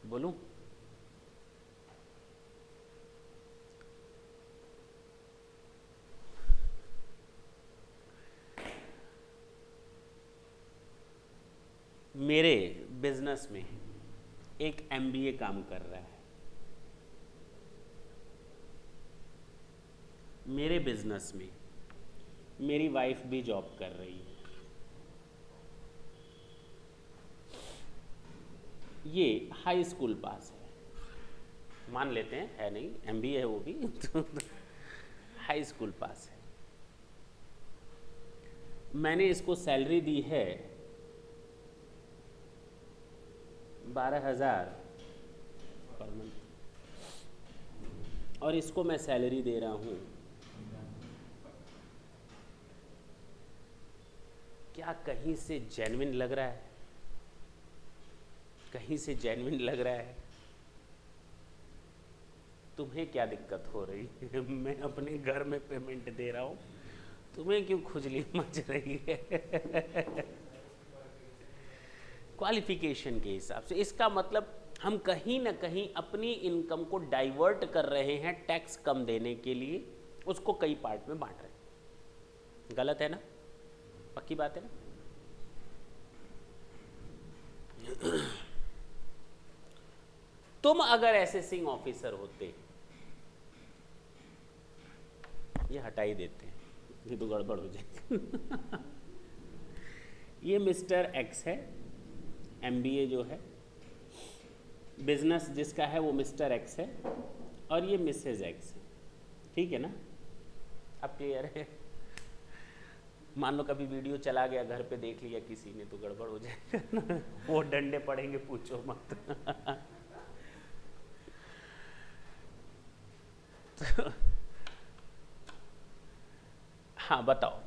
बोलूं? मेरे बिजनेस में एक एमबीए काम कर रहा है, मेरे बिजनेस में मेरी वाइफ भी जॉब कर रही है। ये हाई स्कूल पास है, मान लेते हैं, है नहीं, एमबीए है वो भी तो हाई स्कूल पास है। मैंने इसको सैलरी दी है 12,000 पर मंथ, और इसको मैं सैलरी दे रहा हूँ, क्या कहीं से जेन्युइन लग रहा है? कहीं से जेन्युइन लग रहा है? तुम्हें क्या दिक्कत हो रही है? मैं अपने घर में पेमेंट दे रहा हूँ, तुम्हें क्यों खुजली मच रही है? क्वालिफिकेशन के हिसाब से, इसका मतलब हम कहीं ना कहीं अपनी इनकम को डाइवर्ट कर रहे हैं टैक्स कम देने के लिए, उसको कई पार्ट में बांट रहे हैं। गलत है ना? पक्की बात है ना? तुम अगर असेसिंग ऑफिसर होते, ये हटा ही देते हैं, ये तो गड़बड़ हो जाएगी। ये मिस्टर एक्स है, एमबीए जो है, बिजनेस जिसका है वो मिस्टर एक्स है, और ये मिसेज एक्स है, ठीक है ना? अब क्लियर है? मान लो कभी वीडियो चला गया, घर पे देख लिया किसी ने, तो गड़बड़ हो जाएगा ना। वो डंडे पड़ेंगे, पूछो मत। हाँ बताओ,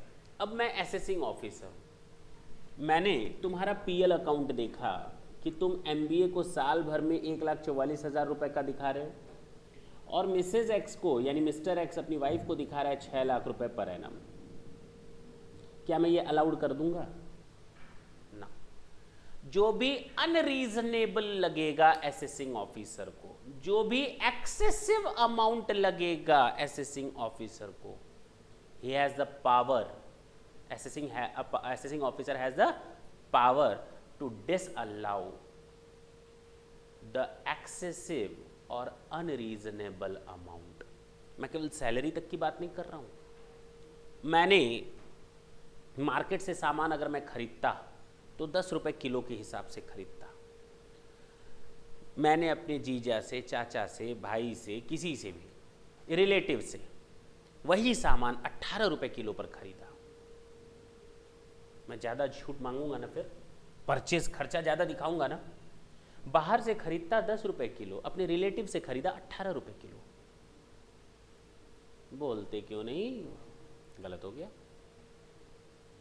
अब मैं असेसिंग ऑफिसर हूं, मैंने तुम्हारा पीएल अकाउंट देखा कि तुम एमबीए को साल भर में 1,44,000 रुपए का दिखा रहे हो, और मिसेज एक्स को यानी मिस्टर एक्स अपनी वाइफ को दिखा रहा है 6 लाख रुपए पर एनम। क्या मैं ये अलाउड कर दूंगा? ना। जो भी अनरीजनेबल लगेगा असेसिंग ऑफिसर को, जो भी एक्सेसिव अमाउंट लगेगा असेसिंग ऑफिसर को, he has the power, assessing officer has the power to disallow the excessive और unreasonable amount। मैं केवल सैलरी तक की बात नहीं कर रहा हूं। मैंने मार्केट से सामान अगर मैं खरीदता तो 10 रुपए किलो के हिसाब से खरीदता। मैंने अपने जीजा से, चाचा से, भाई से, किसी से भी, रिलेटिव से वही सामान 18 रुपए किलो पर खरीदा। मैं ज़्यादा झूठ मांगूंगा ना, फिर परचेज खर्चा ज़्यादा दिखाऊंगा ना। बाहर से खरीदता 10 रुपए किलो, अपने रिलेटिव से खरीदा 18 रुपए किलो। बोलते क्यों नहीं? गलत हो गया।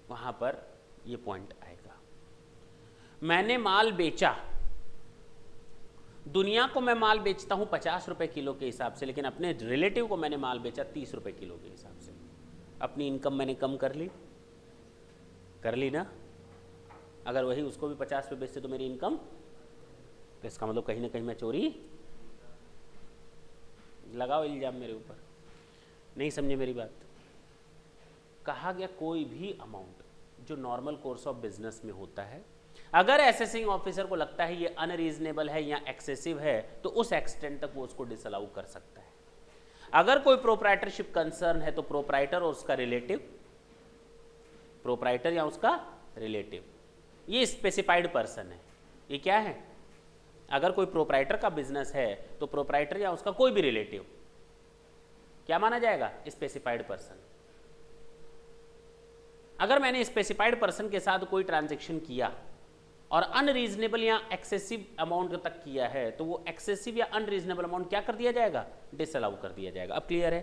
वहां पर ये पॉइंट आएगा। मैंने माल बेचा, दुनिया को मैं माल बेचता हूं 50 रुपए किलो के हिसाब से, लेकिन अपने रिलेटिव को मैंने माल बेचा 30 रुपए किलो के हिसाब से। अपनी इनकम मैंने कम कर ली ना। अगर वही उसको भी 50 पे बेचते तो मेरी इनकम, तो इसका मतलब कहीं ना कहीं मैं चोरी। लगाओ इल्जाम मेरे ऊपर। नहीं समझे मेरी बात? कहा गया कोई भी अमाउंट जो नॉर्मल कोर्स ऑफ बिजनेस में होता है, अगर असेसिंग ऑफिसर को लगता है ये अनरीजनेबल है या एक्सेसिव है, तो उस एक्सटेंट तक वो उसको डिसअलाउ कर सकता है। अगर कोई प्रोप्राइटरशिप कंसर्न है तो प्रोप्राइटर और उसका रिलेटिव, प्रोप्राइटर या उसका रिलेटिव, ये स्पेसिफाइड पर्सन है। ये क्या है? अगर कोई प्रोप्राइटर का बिजनेस है तो प्रोप्राइटर या उसका कोई भी रिलेटिव क्या माना जाएगा? Specified person. अगर मैंने स्पेसिफाइड पर्सन के साथ कोई ट्रांजैक्शन किया और अनरीजनेबल या एक्सेसिव अमाउंट तक किया है, तो वो एक्सेसिव या अनरीजनेबल अमाउंट क्या कर दिया जाएगा? डिसअलाउ कर दिया जाएगा। अब क्लियर है?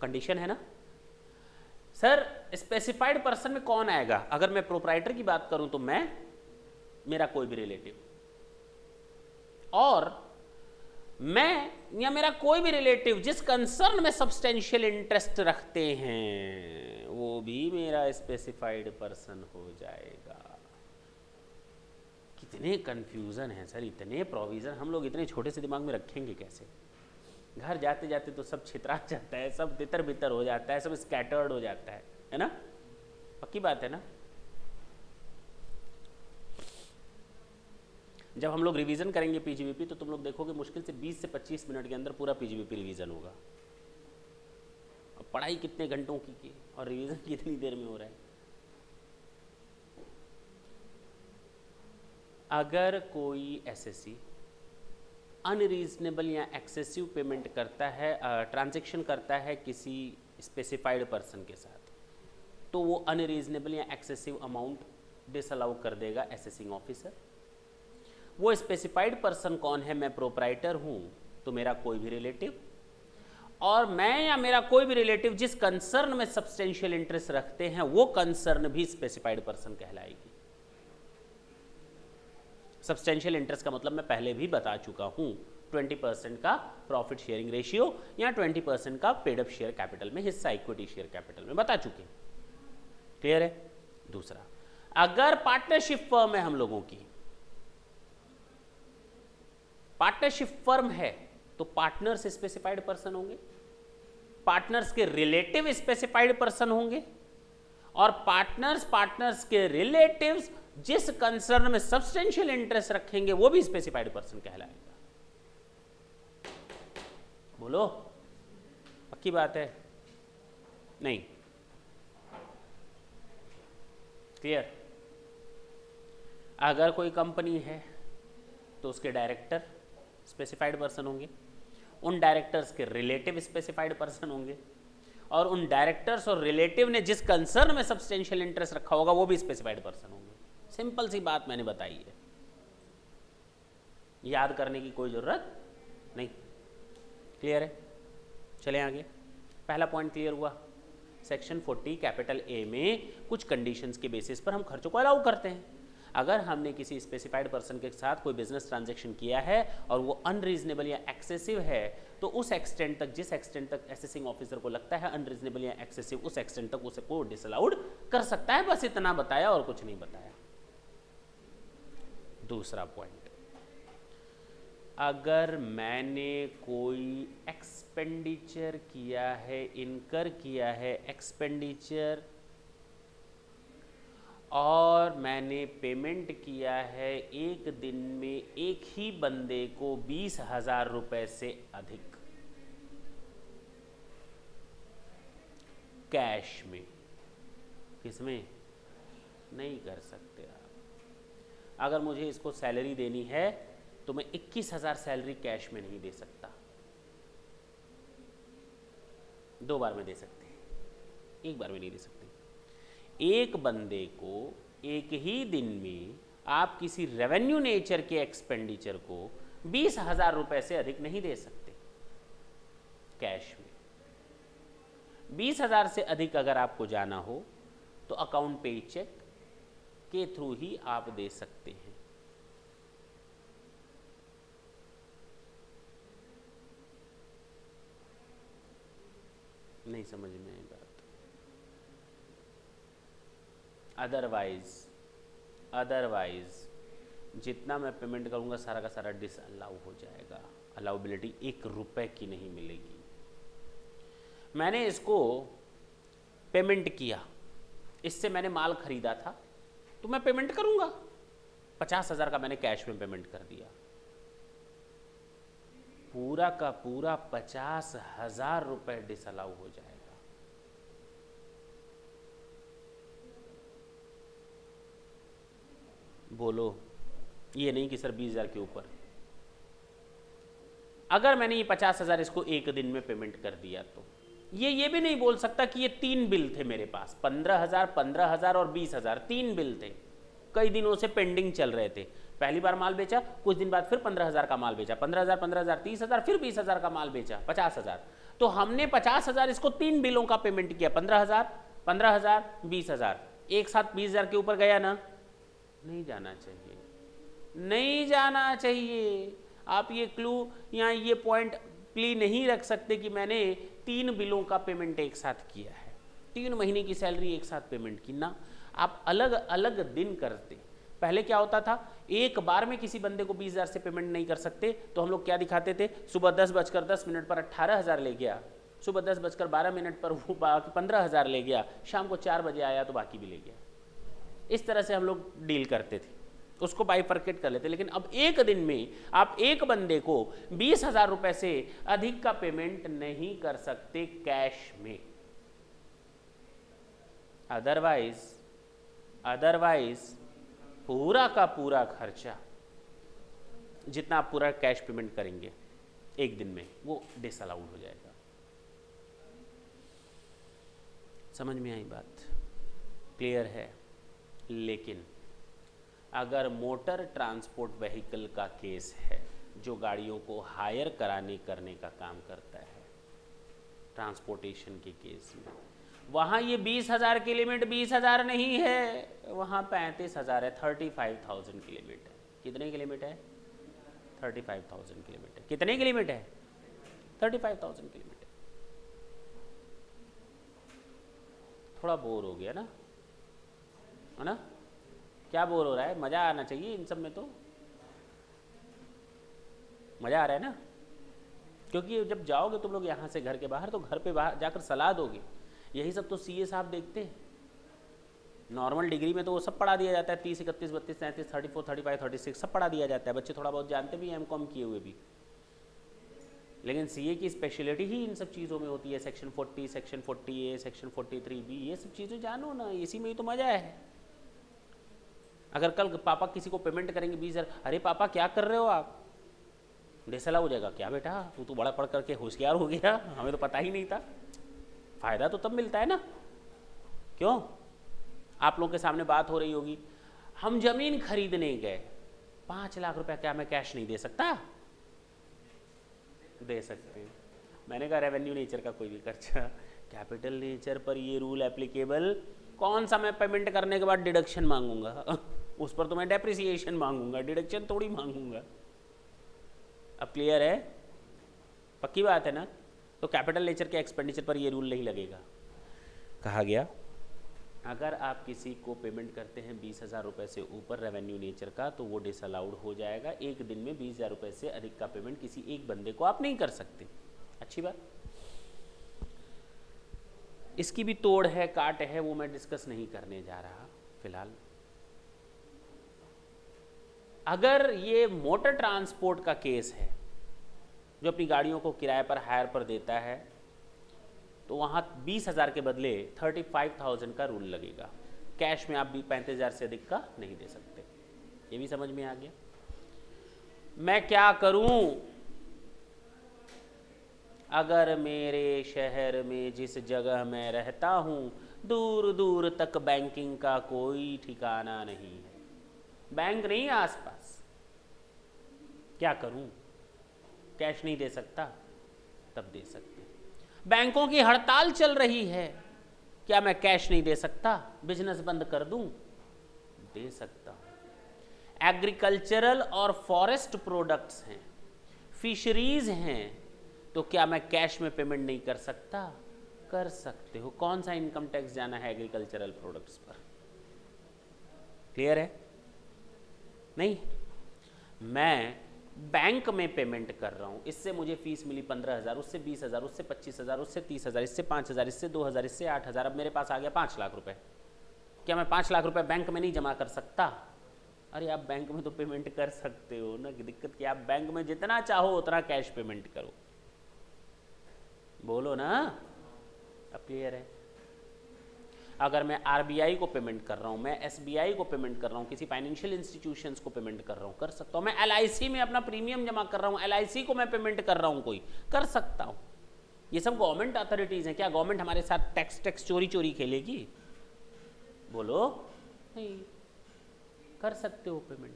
कंडीशन है ना? सर स्पेसिफाइड पर्सन में कौन आएगा? अगर मैं प्रोप्राइटर की बात करूं तो मैं, मेरा कोई भी रिलेटिव, और मैं या मेरा कोई भी रिलेटिव जिस कंसर्न में सब्सटेंशियल इंटरेस्ट रखते हैं, वो भी मेरा स्पेसिफाइड पर्सन हो जाएगा। कितने कंफ्यूजन है सर, इतने प्रोविजन हम लोग इतने छोटे से दिमाग में रखेंगे कैसे? घर जाते जाते तो सब छितरा जाता है, सब तितर बितर हो जाता है, सब स्कैटर्ड हो जाता है ना? पक्की बात है ना? जब हम लोग रिवीजन करेंगे पीजीबीपी तो तुम लोग देखोगे मुश्किल से 20 से 25 मिनट के अंदर पूरा पीजीबीपी रिवीजन होगा। अब पढ़ाई कितने घंटों की और रिवीजन कितनी देर में हो रहा है? अगर कोई एसएससी अनरीजनेबल या एक्सेसिव पेमेंट करता है, ट्रांजैक्शन करता है किसी स्पेसिफाइड पर्सन के साथ, तो वो अनरीजनेबल या एक्सेसिव अमाउंट डिसअलाउ कर देगा असेसिंग ऑफिसर। वो स्पेसिफाइड पर्सन कौन है? मैं प्रोप्राइटर हूं तो मेरा कोई भी रिलेटिव, और मैं या मेरा कोई भी रिलेटिव जिस कंसर्न में सब्सटेंशियल इंटरेस्ट रखते हैं, वो कंसर्न भी स्पेसिफाइड पर्सन कहलाएगी। सब्सटेंशियल इंटरेस्ट का मतलब मैं पहले भी बता चुका हूं, 20% का प्रॉफिट शेयरिंग रेशियो या 20% का पेड अप शेयर कैपिटल में हिस्सा, इक्विटी शेयर कैपिटल में बता चुके। क्लियर है? दूसरा, अगर पार्टनरशिप फर्म है हम लोगों की, पार्टनरशिप फर्म है तो पार्टनर्स स्पेसिफाइड पर्सन होंगे, पार्टनर्स के रिलेटिव स्पेसिफाइड पर्सन होंगे, और पार्टनर्स के रिलेटिव्स जिस कंसर्न में सब्सटेंशियल इंटरेस्ट रखेंगे वो भी स्पेसिफाइड पर्सन कहलाएगा। बोलो, पक्की बात है? नहीं? क्लियर? अगर कोई कंपनी है तो उसके डायरेक्टर स्पेसिफाइड पर्सन होंगे, उन डायरेक्टर्स के रिलेटिव स्पेसिफाइड पर्सन होंगे, और उन डायरेक्टर्स और रिलेटिव ने जिस कंसर्न में सब्सटेंशियल इंटरेस्ट रखा होगा वो भी स्पेसिफाइड पर्सन होंगे। सिंपल सी बात मैंने बताई है, याद करने की कोई जरूरत नहीं। क्लियर है? चलें आगे। पहला पॉइंट क्लियर हुआ। सेक्शन 40 कैपिटल ए में कुछ कंडीशंस के बेसिस पर हम खर्चों को अलाउ करते हैं। अगर हमने किसी स्पेसिफाइड पर्सन के साथ कोई बिजनेस ट्रांजैक्शन किया है और वो अनरीजनेबल या एक्सेसिव है, तो उस एक्सटेंट तक, जिस एक्सटेंट तक असेसिंग ऑफिसर को लगता है अनरीजनेबल या एक्सेसिव, उस एक्सटेंट तक उसे को डिसअलाउड कर सकता है। बस इतना बताया और कुछ नहीं बताया। दूसरा पॉइंट, अगर मैंने कोई एक्सपेंडिचर किया है, इनकर किया है एक्सपेंडिचर, और मैंने पेमेंट किया है एक दिन में एक ही बंदे को 20,000 रुपए से अधिक कैश में, किसमें? नहीं कर सकते आप। अगर मुझे इसको सैलरी देनी है तो मैं 21,000 सैलरी कैश में नहीं दे सकता, 2 बार में दे सकते हैं, 1 बार में नहीं दे सकते। एक बंदे को एक ही दिन में आप किसी रेवेन्यू नेचर के एक्सपेंडिचर को 20,000 रुपए से अधिक नहीं दे सकते कैश में। 20,000 से अधिक अगर आपको जाना हो तो अकाउंट पे चेक के थ्रू ही आप दे सकते हैं। नहीं समझ में आई बात? अदरवाइज जितना मैं पेमेंट करूंगा सारा का सारा डिसअलाउ हो जाएगा। अलाउबिलिटी 1 रुपए की नहीं मिलेगी। मैंने इसको पेमेंट किया, इससे मैंने माल खरीदा था तो मैं पेमेंट करूंगा। 50,000 का मैंने कैश में पेमेंट कर दिया, पूरा का पूरा 50,000 रुपए डिसअलाउ हो जाएगा। बोलो, ये नहीं कि सर 20,000 के ऊपर। अगर मैंने ये 50,000 इसको एक दिन में पेमेंट कर दिया तो ये भी नहीं बोल सकता कि ये 3 बिल थे मेरे पास, 15,000 और 20,000, 3 बिल थे, कई दिनों से पेंडिंग चल रहे थे। पहली बार माल बेचा, कुछ दिन बाद फिर 15,000 का माल बेचा, 15,000, 30,000, फिर 20,000 का माल बेचा, 50,000। तो हमने 50,000 इसको 3 बिलों का पेमेंट किया, 15,000, 20,000, एक साथ 20,000 के ऊपर गया ना? नहीं जाना चाहिए, नहीं जाना चाहिए। आप ये क्लू या ये पॉइंट प्ली नहीं रख सकते कि मैंने 3 बिलों का पेमेंट एक साथ किया है, 3 महीने की सैलरी एक साथ पेमेंट की ना। आप अलग अलग दिन करते। पहले क्या होता था, एक बार में किसी बंदे को 20,000 से पेमेंट नहीं कर सकते तो हम लोग क्या दिखाते थे, सुबह 10:10 पर 18,000 ले गया, सुबह 10:12 पर वो बाकी 15,000 ले गया, शाम को 4 बजे आया तो बाकी भी ले गया। इस तरह से हम लोग डील करते थे, उसको बाइफरकेट कर लेते। लेकिन अब एक दिन में आप एक बंदे को 20,000 रुपए से अधिक का पेमेंट नहीं कर सकते कैश में। अदरवाइज पूरा का पूरा खर्चा जितना आप पूरा कैश पेमेंट करेंगे एक दिन में वो डिसअलाउड हो जाएगा। समझ में आई बात? क्लियर है? लेकिन अगर मोटर ट्रांसपोर्ट व्हीकल का केस है जो गाड़ियों को हायर करने का काम करता है, ट्रांसपोर्टेशन के केस में, वहाँ ये 20,000 की लिमिट 20,000 नहीं है, वहाँ 35,000 है, 35,000 की लिमिट है। कितने की लिमिट है? 35,000 की लिमिट है। कितने की लिमिट है? 35,000 की लिमिट है। थोड़ा बोर हो गया ना, है ना? क्या बोर हो रहा है? मज़ा आना चाहिए इन सब में तो। मज़ा आ रहा है ना? क्योंकि जब जाओगे तुम लोग यहाँ से घर के बाहर, तो घर पे बाहर जाकर सलाह दोगे। यही सब तो सीए साहब देखते हैं। नॉर्मल डिग्री में तो वो सब पढ़ा दिया जाता है, 30, 31, 32, 33, 34, 35, 36 सब पढ़ा दिया जाता है, बच्चे थोड़ा बहुत जानते भी हैं एमकॉम किए हुए भी। लेकिन सीए की स्पेशलिटी ही इन सब चीज़ों में होती है, section 40, section 40A, section 43B, ये सब चीज़ें जानो ना, इसी में ही तो मज़ा है। अगर कल पापा किसी को पेमेंट करेंगे 20,000, अरे पापा क्या कर रहे हो आप, डेसला हो जाएगा, क्या बेटा तू तो बड़ा पढ़ करके होशियार हो गया, हमें तो पता ही नहीं था। फ़ायदा तो तब मिलता है ना। क्यों? आप लोगों के सामने बात हो रही होगी, हम ज़मीन खरीदने गए, 5 लाख रुपए, क्या मैं कैश नहीं दे सकता? दे सकते हैं। मैंने कहा रेवेन्यू नेचर का कोई भी खर्चा, कैपिटल नेचर पर ये रूल एप्लीकेबल, कौन सा मैं पेमेंट करने के बाद डिडक्शन मांगूंगा उस पर तो मैं डेप्रिसिएशन मांगूंगा, डिडक्शन थोड़ी मांगूंगा। अब क्लियर है? पक्की बात है ना? तो कैपिटल नेचर के एक्सपेंडिचर पर ये रूल नहीं लगेगा। कहा गया अगर आप किसी को पेमेंट करते हैं 20,000 रुपये से ऊपर रेवेन्यू नेचर का, तो वो डिसअलाउड हो जाएगा। एक दिन में 20,000 रुपये से अधिक का पेमेंट किसी एक बंदे को आप नहीं कर सकते। अच्छी बात। इसकी भी तोड़ है, काट है, वो मैं डिस्कस नहीं करने जा रहा फिलहाल। अगर ये मोटर ट्रांसपोर्ट का केस है, जो अपनी गाड़ियों को किराए पर हायर पर देता है, तो वहाँ 20,000 के बदले 35,000 का रूल लगेगा। कैश में आप भी 35,000 से अधिक का नहीं दे सकते। ये भी समझ में आ गया? मैं क्या करूं अगर मेरे शहर में जिस जगह मैं रहता हूं दूर दूर तक बैंकिंग का कोई ठिकाना नहीं है, बैंक नहीं है आसपास, क्या करूं? कैश नहीं दे सकता? तब दे सकते। बैंकों की हड़ताल चल रही है, क्या मैं कैश नहीं दे सकता? बिजनेस बंद कर दूं? दे सकता हूं। एग्रीकल्चरल और फॉरेस्ट प्रोडक्ट्स हैं, फिशरीज हैं, तो क्या मैं कैश में पेमेंट नहीं कर सकता? कर सकते हो। कौन सा इनकम टैक्स जाना है एग्रीकल्चरल प्रोडक्ट्स पर? क्लियर है? नहीं, मैं बैंक में पेमेंट कर रहा हूँ, इससे मुझे फीस मिली 15,000, उससे 20,000, उससे 25,000, उससे 30,000, इससे 5,000, इससे 2,000, इससे 8,000, अब मेरे पास आ गया 5 लाख रुपए। क्या मैं 5 लाख रुपए बैंक में नहीं जमा कर सकता? अरे आप बैंक में तो पेमेंट कर सकते हो ना, दिक्कत क्या? आप बैंक में जितना चाहो उतना कैश पेमेंट करो। बोलो ना। अब क्लियर है? अगर मैं आरबीआई को पेमेंट कर रहा हूँ, मैं एसबीआई को पेमेंट कर रहा हूँ, किसी फाइनेंशियल इंस्टीट्यूशंस को पेमेंट कर रहा हूँ, कर सकता हूँ। मैं एलआईसी में अपना प्रीमियम जमा कर रहा हूँ, एलआईसी को मैं पेमेंट कर रहा हूँ, कोई कर सकता हूँ। ये सब गवर्नमेंट अथॉरिटीज़ हैं। क्या गवर्नमेंट हमारे साथ टैक्स चोरी चोरी खेलेगी? बोलो नहीं, कर सकते हो पेमेंट।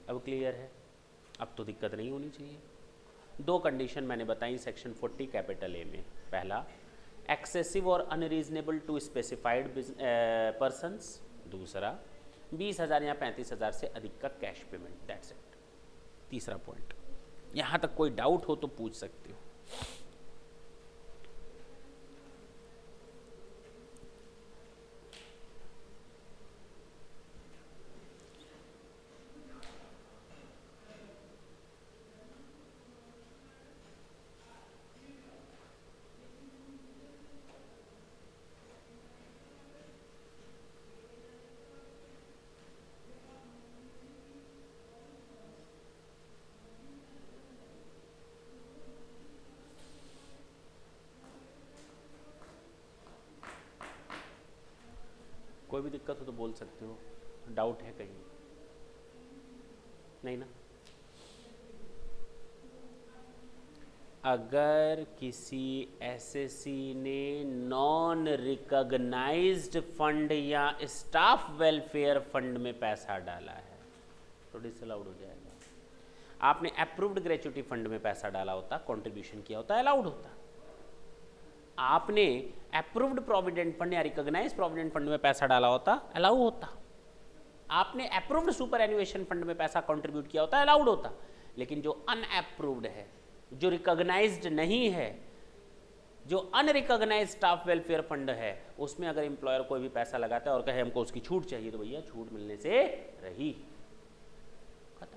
अब क्लियर है? अब तो दिक्कत नहीं होनी चाहिए। 2 कंडीशन मैंने बताई सेक्शन 40 कैपिटल ए में। पहला, एक्सेसिव और अनरीजनेबल टू स्पेसिफाइड पर्सन्स। दूसरा, 20,000 या 35,000 से अधिक का कैश पेमेंट। That's it. तीसरा पॉइंट। यहाँ तक कोई डाउट हो तो पूछ सकते हो। कोई भी दिक्कत हो तो बोल सकते हो। डाउट है कहीं? नहीं ना? अगर किसी एसएससी ने नॉन रिकॉग्नाइज्ड फंड या स्टाफ वेलफेयर फंड में पैसा डाला है तो डिसअलाउड हो जाएगा। आपने अप्रूव्ड ग्रेच्युटी फंड में पैसा डाला होता, कंट्रीब्यूशन किया होता, अलाउड होता। आपने अप्रूव्ड प्रोविडेंट फंड या रिकॉग्नाइज्ड प्रोविडेंट फंड में पैसा डाला होता, अलाउ होता। आपने अप्रूव्ड सुपर एन्युएशन फंड में पैसा कंट्रीब्यूट किया होता, अलाउड होता। लेकिन जो अनअप्रूव्ड है, जो रिकॉग्नाइज्ड नहीं है, जो अनरिकॉग्नाइज्ड स्टाफ वेलफेयर फंड है, उसमें अगर एम्प्लॉयर कोई भी पैसा लगाता है और कहे हमको उसकी छूट चाहिए, तो भैया छूट मिलने से रही। खत्म।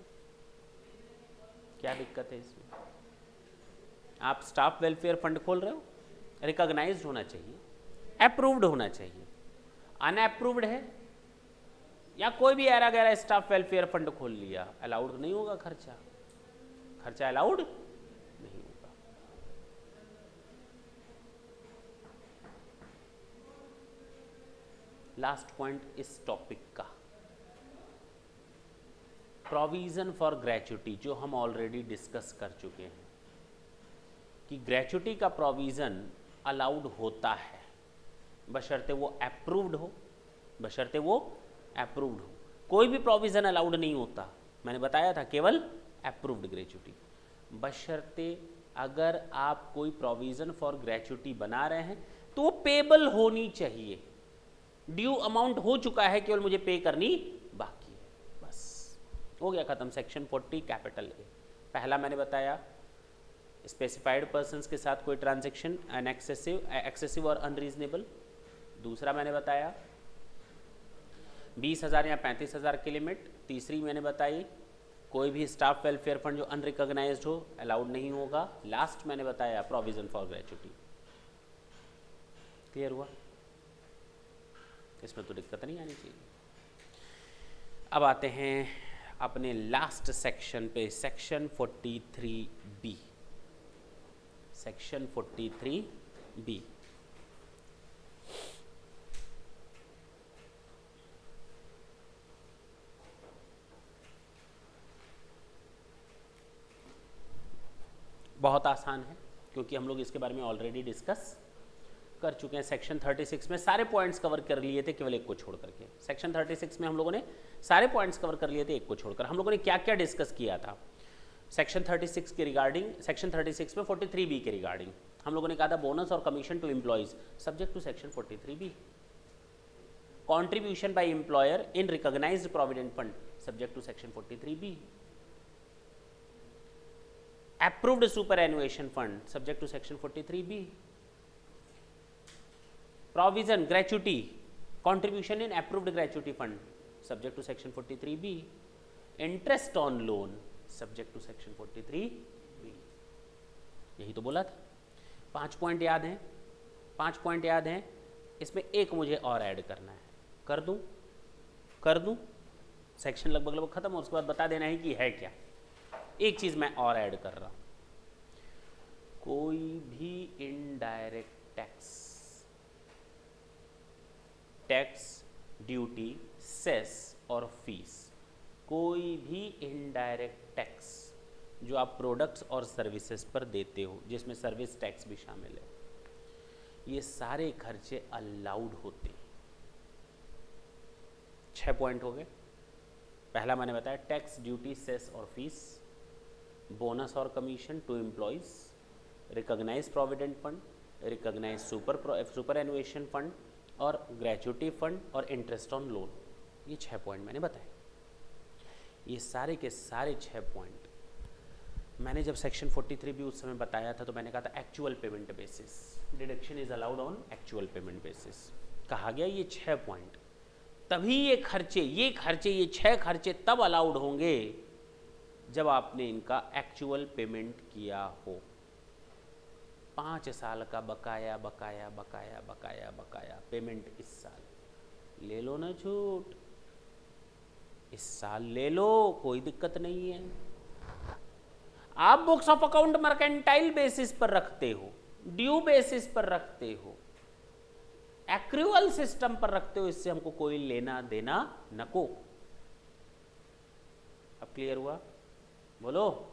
क्या दिक्कत है इसमें? आप स्टाफ वेलफेयर फंड खोल रहे हो, रिकॉग्नाइज्ड होना चाहिए, अप्रूव्ड होना चाहिए। अनअप्रूव्ड है या कोई भी ऐरा गैरा स्टाफ वेलफेयर फंड खोल लिया, अलाउड नहीं होगा खर्चा, खर्चा अलाउड नहीं होगा। लास्ट पॉइंट इस टॉपिक का, प्रोविजन फॉर ग्रेच्युटी, जो हम ऑलरेडी डिस्कस कर चुके हैं कि ग्रेच्युटी का प्रोविजन अलाउड होता है बशर्ते वो अप्रूव्ड हो, बशर्ते वो अप्रूव्ड हो। कोई भी प्रोविजन अलाउड नहीं होता, मैंने बताया था, केवल अप्रूव्ड ग्रेच्युटी। बशर्ते अगर आप कोई प्रोविजन फॉर ग्रेच्युटी बना रहे हैं तो वो पेबल होनी चाहिए, ड्यू अमाउंट हो चुका है, केवल मुझे पे करनी बाकी है, बस हो गया खत्म। सेक्शन 40 कैपिटल ए। पहला मैंने बताया स्पेसिफाइड पर्सन्स के साथ कोई ट्रांजैक्शन एन एक्सेसिव और अनरीजनेबल। दूसरा मैंने बताया 20,000 या 35,000 की लिमिट। तीसरी मैंने बताई कोई भी स्टाफ वेलफेयर फंड जो अनरिकॉग्नाइज्ड हो अलाउड नहीं होगा। लास्ट मैंने बताया प्रोविजन फॉर ग्रेच्युटी। क्लियर हुआ? इसमें तो दिक्कत नहीं आनी चाहिए। अब आते हैं अपने लास्ट सेक्शन पे, सेक्शन 43B। सेक्शन 43B बहुत आसान है क्योंकि हम लोग इसके बारे में ऑलरेडी डिस्कस कर चुके हैं। सेक्शन 36 में सारे पॉइंट्स कवर कर लिए थे, केवल एक को छोड़ करके। सेक्शन 36 में हम लोगों ने सारे पॉइंट्स कवर कर लिए थे, एक को छोड़कर। हम लोगों ने क्या क्या डिस्कस किया था सेक्शन 36 के रिगार्डिंग? सेक्शन 36 में 43B के रिगार्डिंग हम लोगों ने कहा था बोनस और commission to employees subject to section 43B। Contribution by employer in recognised provident fund subject to section 43B। approved superannuation fund subject to section 43B. provision gratuity contribution in approved gratuity fund subject to section 43B. interest on loan subject to section 43B. यही तो बोला था। 5 point याद हैं? 5 point याद हैं? इसमें एक मुझे और ऐड करना है, कर दूं? सेक्शन लगभग खत्म हो, उसके बाद बता देना है कि है क्या। एक चीज मैं और ऐड कर रहा हूं, कोई भी इनडायरेक्ट टैक्स, ड्यूटी, सेस और फीस, कोई भी इनडायरेक्ट टैक्स जो आप प्रोडक्ट्स और सर्विसेज पर देते हो, जिसमें सर्विस टैक्स भी शामिल है, ये सारे खर्चे अलाउड होते हैं। 6 पॉइंट हो गए। पहला मैंने बताया टैक्स, ड्यूटी, सेस और फीस, बोनस और commission to employees, recognise provident fund, recognise superannuation fund और ग्रेच्युटी फंड और इंटरेस्ट ऑन लोन। ये 6 पॉइंट मैंने बताए। ये सारे के सारे 6 पॉइंट मैंने जब सेक्शन 43B उस समय बताया था तो मैंने कहा था actual payment basis, deduction is allowed on actual payment basis. कहा गया ये 6 पॉइंट, तभी ये 6 खर्चे तब अलाउड होंगे जब आपने इनका एक्चुअल पेमेंट किया हो। 5 साल का बकाया पेमेंट इस साल ले लो ना छूट, इस साल ले लो, कोई दिक्कत नहीं है। आप books of account mercantile basis पर रखते हो, ड्यू बेसिस पर रखते हो, एक्रूअल सिस्टम पर रखते हो, इससे हमको कोई लेना देना नको। अब क्लियर हुआ? बोलो।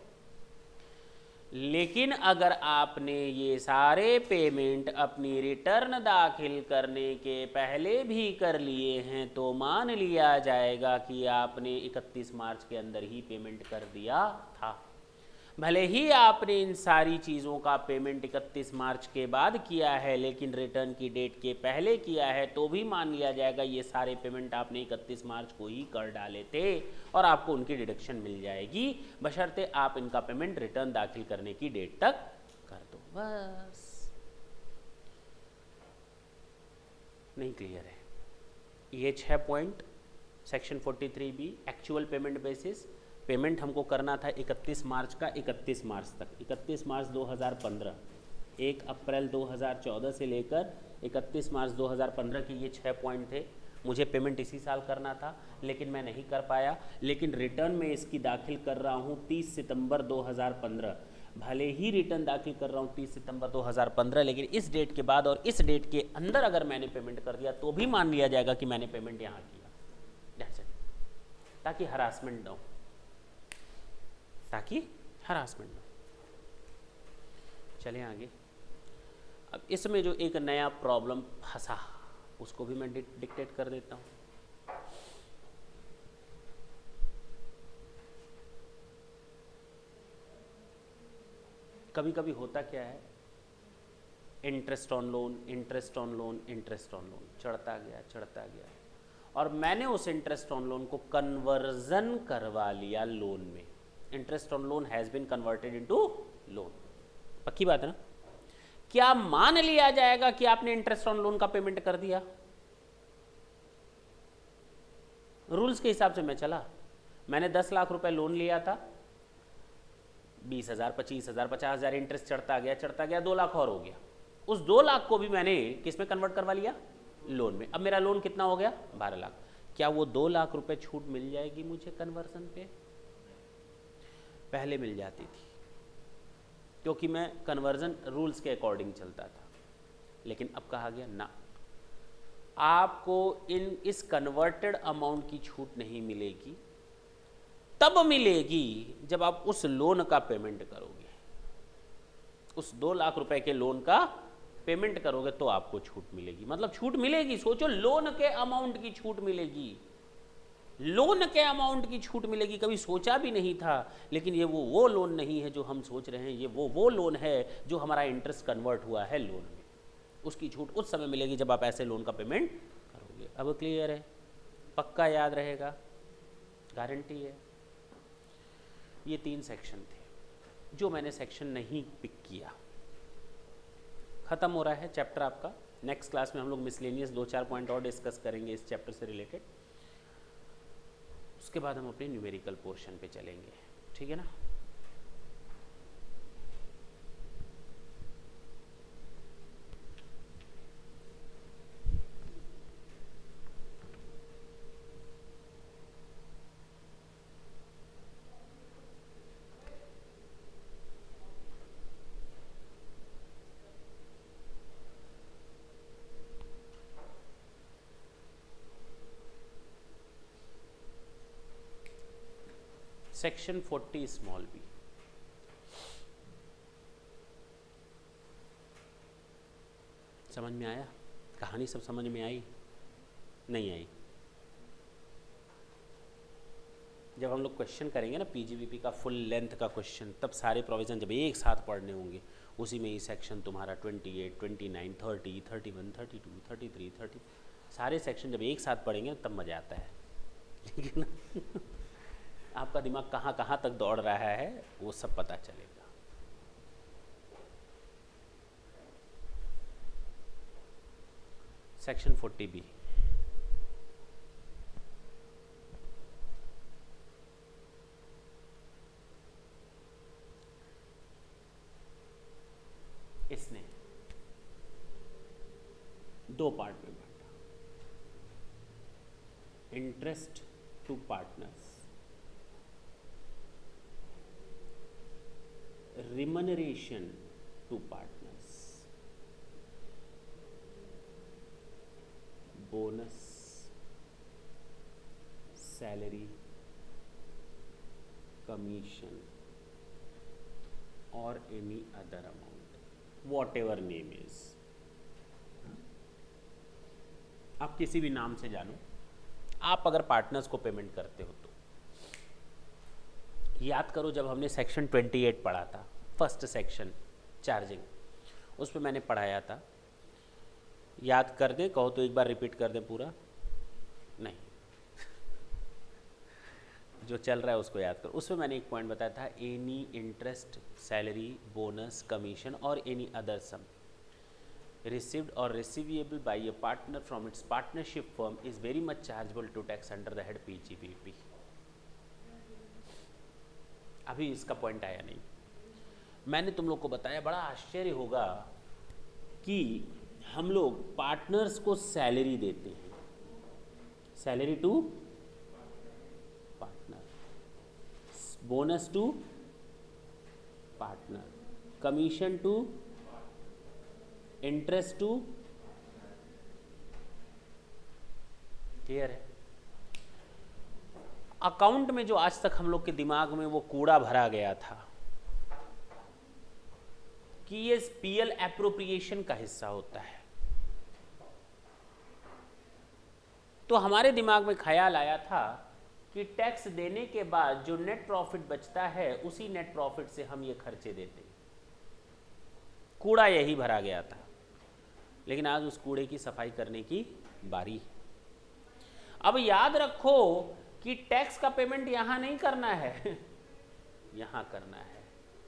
लेकिन अगर आपने ये सारे पेमेंट अपनी रिटर्न दाखिल करने के पहले भी कर लिए हैं तो मान लिया जाएगा कि आपने 31 मार्च के अंदर ही पेमेंट कर दिया था। भले ही आपने इन सारी चीज़ों का पेमेंट 31 मार्च के बाद किया है, लेकिन रिटर्न की डेट के पहले किया है, तो भी मान लिया जाएगा ये सारे पेमेंट आपने 31 मार्च को ही कर डाले थे और आपको उनकी डिडक्शन मिल जाएगी, बशर्ते आप इनका पेमेंट रिटर्न दाखिल करने की डेट तक कर दो। बस। नहीं क्लियर है? ये 6 point section 43B actual payment basis, payment हमको करना था 31 मार्च का 31 मार्च तक, 31 मार्च 2015, 1 अप्रैल 2014 से लेकर 31 मार्च 2015 के ये 6 पॉइंट थे। मुझे पेमेंट इसी साल करना था लेकिन मैं नहीं कर पाया, लेकिन रिटर्न में इसकी दाखिल कर रहा हूँ 30 सितंबर 2015। भले ही रिटर्न दाखिल कर रहा हूँ 30 सितंबर 2015, लेकिन इस डेट के बाद और इस डेट के अंदर अगर मैंने पेमेंट कर दिया तो भी मान लिया जाएगा कि मैंने पेमेंट यहाँ किया। That's it. ताकि हरासमेंट ना हो, ताकि हरासमेंट ना हो। चलें आगे। अब इसमें जो एक नया प्रॉब्लम फंसा उसको भी मैं डिक्टेट कर देता हूँ। कभी कभी होता क्या है, interest on loan, interest on loan, interest on loan चढ़ता गया और मैंने उस इंटरेस्ट ऑन लोन को कन्वर्जन करवा लिया लोन में। Interest on loan has been converted into loan. पक्की बात है ना? क्या मान लिया जाएगा कि आपने इंटरेस्ट ऑन लोन का पेमेंट कर दिया? रूल्स के हिसाब से मैं चला। मैंने 10 लाख रुपए लोन लिया था, 20,000, 25,000, 50,000 इंटरेस्ट चढ़ता गया, 2 लाख और हो गया। उस 2 लाख को भी मैंने किस में कन्वर्ट करवा लिया? लोन में। अब मेरा लोन कितना हो गया? 12 लाख। क्या वो 2 लाख रुपए छूट मिल जाएगी मुझे कन्वर्सन पे? पहले मिल जाती थी क्योंकि मैं कन्वर्जन रूल्स के अकॉर्डिंग चलता था, लेकिन अब कहा गया ना, आपको इस कन्वर्टेड अमाउंट की छूट नहीं मिलेगी, तब मिलेगी जब आप उस लोन का पेमेंट करोगे। उस 2 लाख रुपए के लोन का पेमेंट करोगे तो आपको छूट मिलेगी। मतलब छूट मिलेगी, सोचो, लोन के अमाउंट की छूट मिलेगी, लोन के अमाउंट की छूट मिलेगी। कभी सोचा भी नहीं था, लेकिन ये वो लोन नहीं है जो हम सोच रहे हैं, ये वो लोन है जो हमारा इंटरेस्ट कन्वर्ट हुआ है लोन में। उसकी छूट उस समय मिलेगी जब आप ऐसे लोन का पेमेंट करोगे। अब क्लियर है? पक्का याद रहेगा? गारंटी है? ये 3 सेक्शन थे जो मैंने सेक्शन नहीं पिक किया। खत्म हो रहा है चैप्टर आपका। नेक्स्ट क्लास में हम लोग मिसलेनियस 2-4 पॉइंट और डिस्कस करेंगे इस चैप्टर से रिलेटेड। उसके बाद हम अपने न्यूमेरिकल पोर्शन पे चलेंगे, ठीक है ना? Section 40 small B. समझ में आया? कहानी सब समझ में आई? नहीं आई? जब हम लोग क्वेश्चन करेंगे ना पीजीबीपी का फुल लेंथ का क्वेश्चन, तब सारे प्रोविजन जब एक साथ पढ़ने होंगे, उसी में ही सेक्शन तुम्हारा 28, 29, 30, 31, 32, 33, 30 सारे सेक्शन जब एक साथ पढ़ेंगे तब मज़ा आता है। लेकिन आपका दिमाग कहाँ कहाँ तक दौड़ रहा है वो सब पता चलेगा। सेक्शन 40B, इसने 2 पार्ट में बांटा। Interest to partners, remuneration to partners, bonus, salary, commission or any other amount, whatever name is। आप किसी भी नाम से जानो, आप अगर पार्टनर्स को पेमेंट करते हो तो याद करो, जब हमने सेक्शन 28 पढ़ा था, फर्स्ट सेक्शन चार्जिंग, उस पर मैंने पढ़ाया था। याद कर दें, कहो तो एक बार रिपीट कर दें पूरा? नहीं जो चल रहा है उसको याद करो। उसमें मैंने एक पॉइंट बताया था, any interest, salary, bonus, commission और any other sum received or receivable by a partner from its partnership firm is very much chargeable to tax under the head PGBP। अभी इसका पॉइंट आया नहीं। मैंने तुम लोग को बताया, बड़ा आश्चर्य होगा कि हम लोग पार्टनर्स को सैलरी देते हैं, salary to partner, bonus to partner, commission to, interest to. Clear है? अकाउंट में जो आज तक हम लोग के दिमाग में वो कूड़ा भरा गया था कि ये पीएल एप्रोप्रिएशन का हिस्सा होता है, तो हमारे दिमाग में ख्याल आया था कि टैक्स देने के बाद जो नेट प्रॉफिट बचता है उसी नेट प्रॉफिट से हम ये खर्चे देते हैं। कूड़ा यही भरा गया था, लेकिन आज उस कूड़े की सफाई करने की बारी है। अब याद रखो कि टैक्स का पेमेंट यहां नहीं करना है, यहां करना है,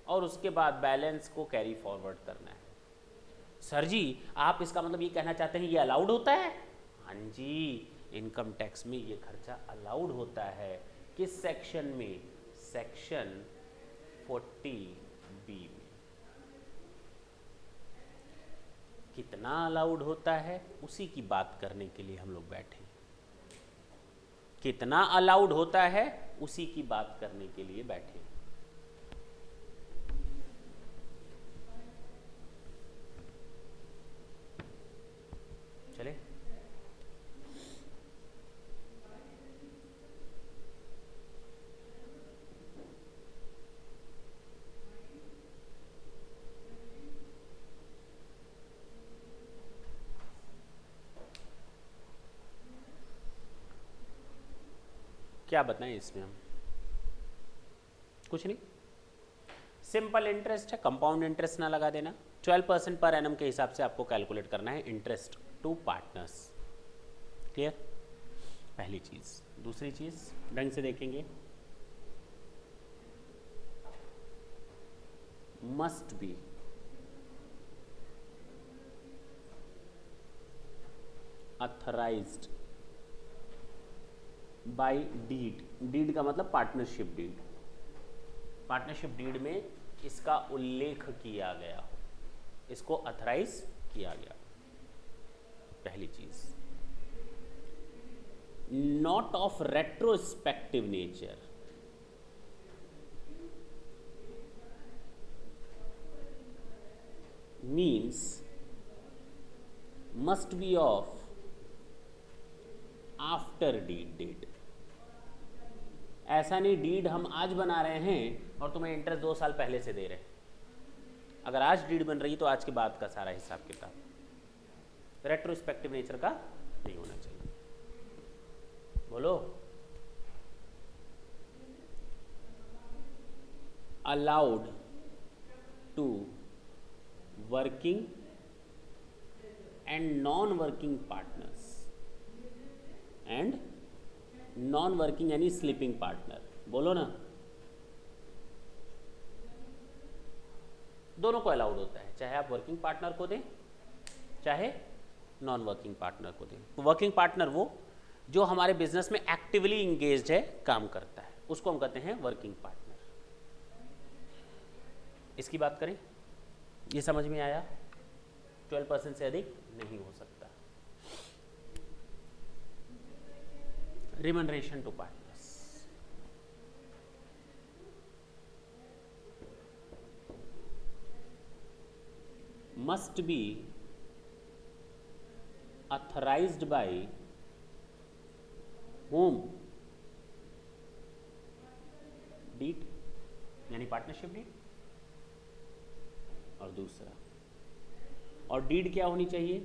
और उसके बाद बैलेंस को कैरी फॉरवर्ड करना है। सर जी आप इसका मतलब ये कहना चाहते हैं ये अलाउड होता है? हाँ जी, इनकम टैक्स में ये खर्चा अलाउड होता है। किस सेक्शन में? सेक्शन 40B में। कितना अलाउड होता है उसी की बात करने के लिए हम लोग बैठे। कितना अलाउड होता है उसी की बात करने के लिए बैठे। चले, क्या बताएं इसमें हम? कुछ नहीं, सिंपल इंटरेस्ट है, कंपाउंड इंटरेस्ट ना लगा देना। 12% पर एनम के हिसाब से आपको कैलकुलेट करना है इंटरेस्ट टू पार्टनर्स। क्लियर? पहली चीज। दूसरी चीज ढंग से देखेंगे, must be authorised by deed. Deed का मतलब पार्टनरशिप डीड। पार्टनरशिप डीड में इसका उल्लेख किया गया हो, इसको अथराइज किया गया। पहली चीज। Not of retrospective nature, means must be of after deed date. ऐसा नहीं डीड हम आज बना रहे हैं और तुम्हें इंटरेस्ट 2 साल पहले से दे रहे हैं। अगर आज डीड बन रही तो आज के बाद का सारा हिसाब किताब। रेट्रोस्पेक्टिव नेचर का नहीं होना चाहिए। बोलो। Allowed to working and non working partners and non working यानी स्लीपिंग पार्टनर। बोलो ना, दोनों को अलाउड होता है, चाहे आप वर्किंग पार्टनर को दें चाहे नॉन वर्किंग पार्टनर को दें। वर्किंग पार्टनर वो जो हमारे बिजनेस में एक्टिवली इंगेज्ड है, काम करता है, उसको हम कहते हैं वर्किंग पार्टनर। इसकी बात करें, ये समझ में आया? 12% से अधिक नहीं हो सकता। Remuneration to partners, must be authorised by whom? Deed यानी पार्टनरशिप डीड। और दूसरा, और डीड क्या होनी चाहिए?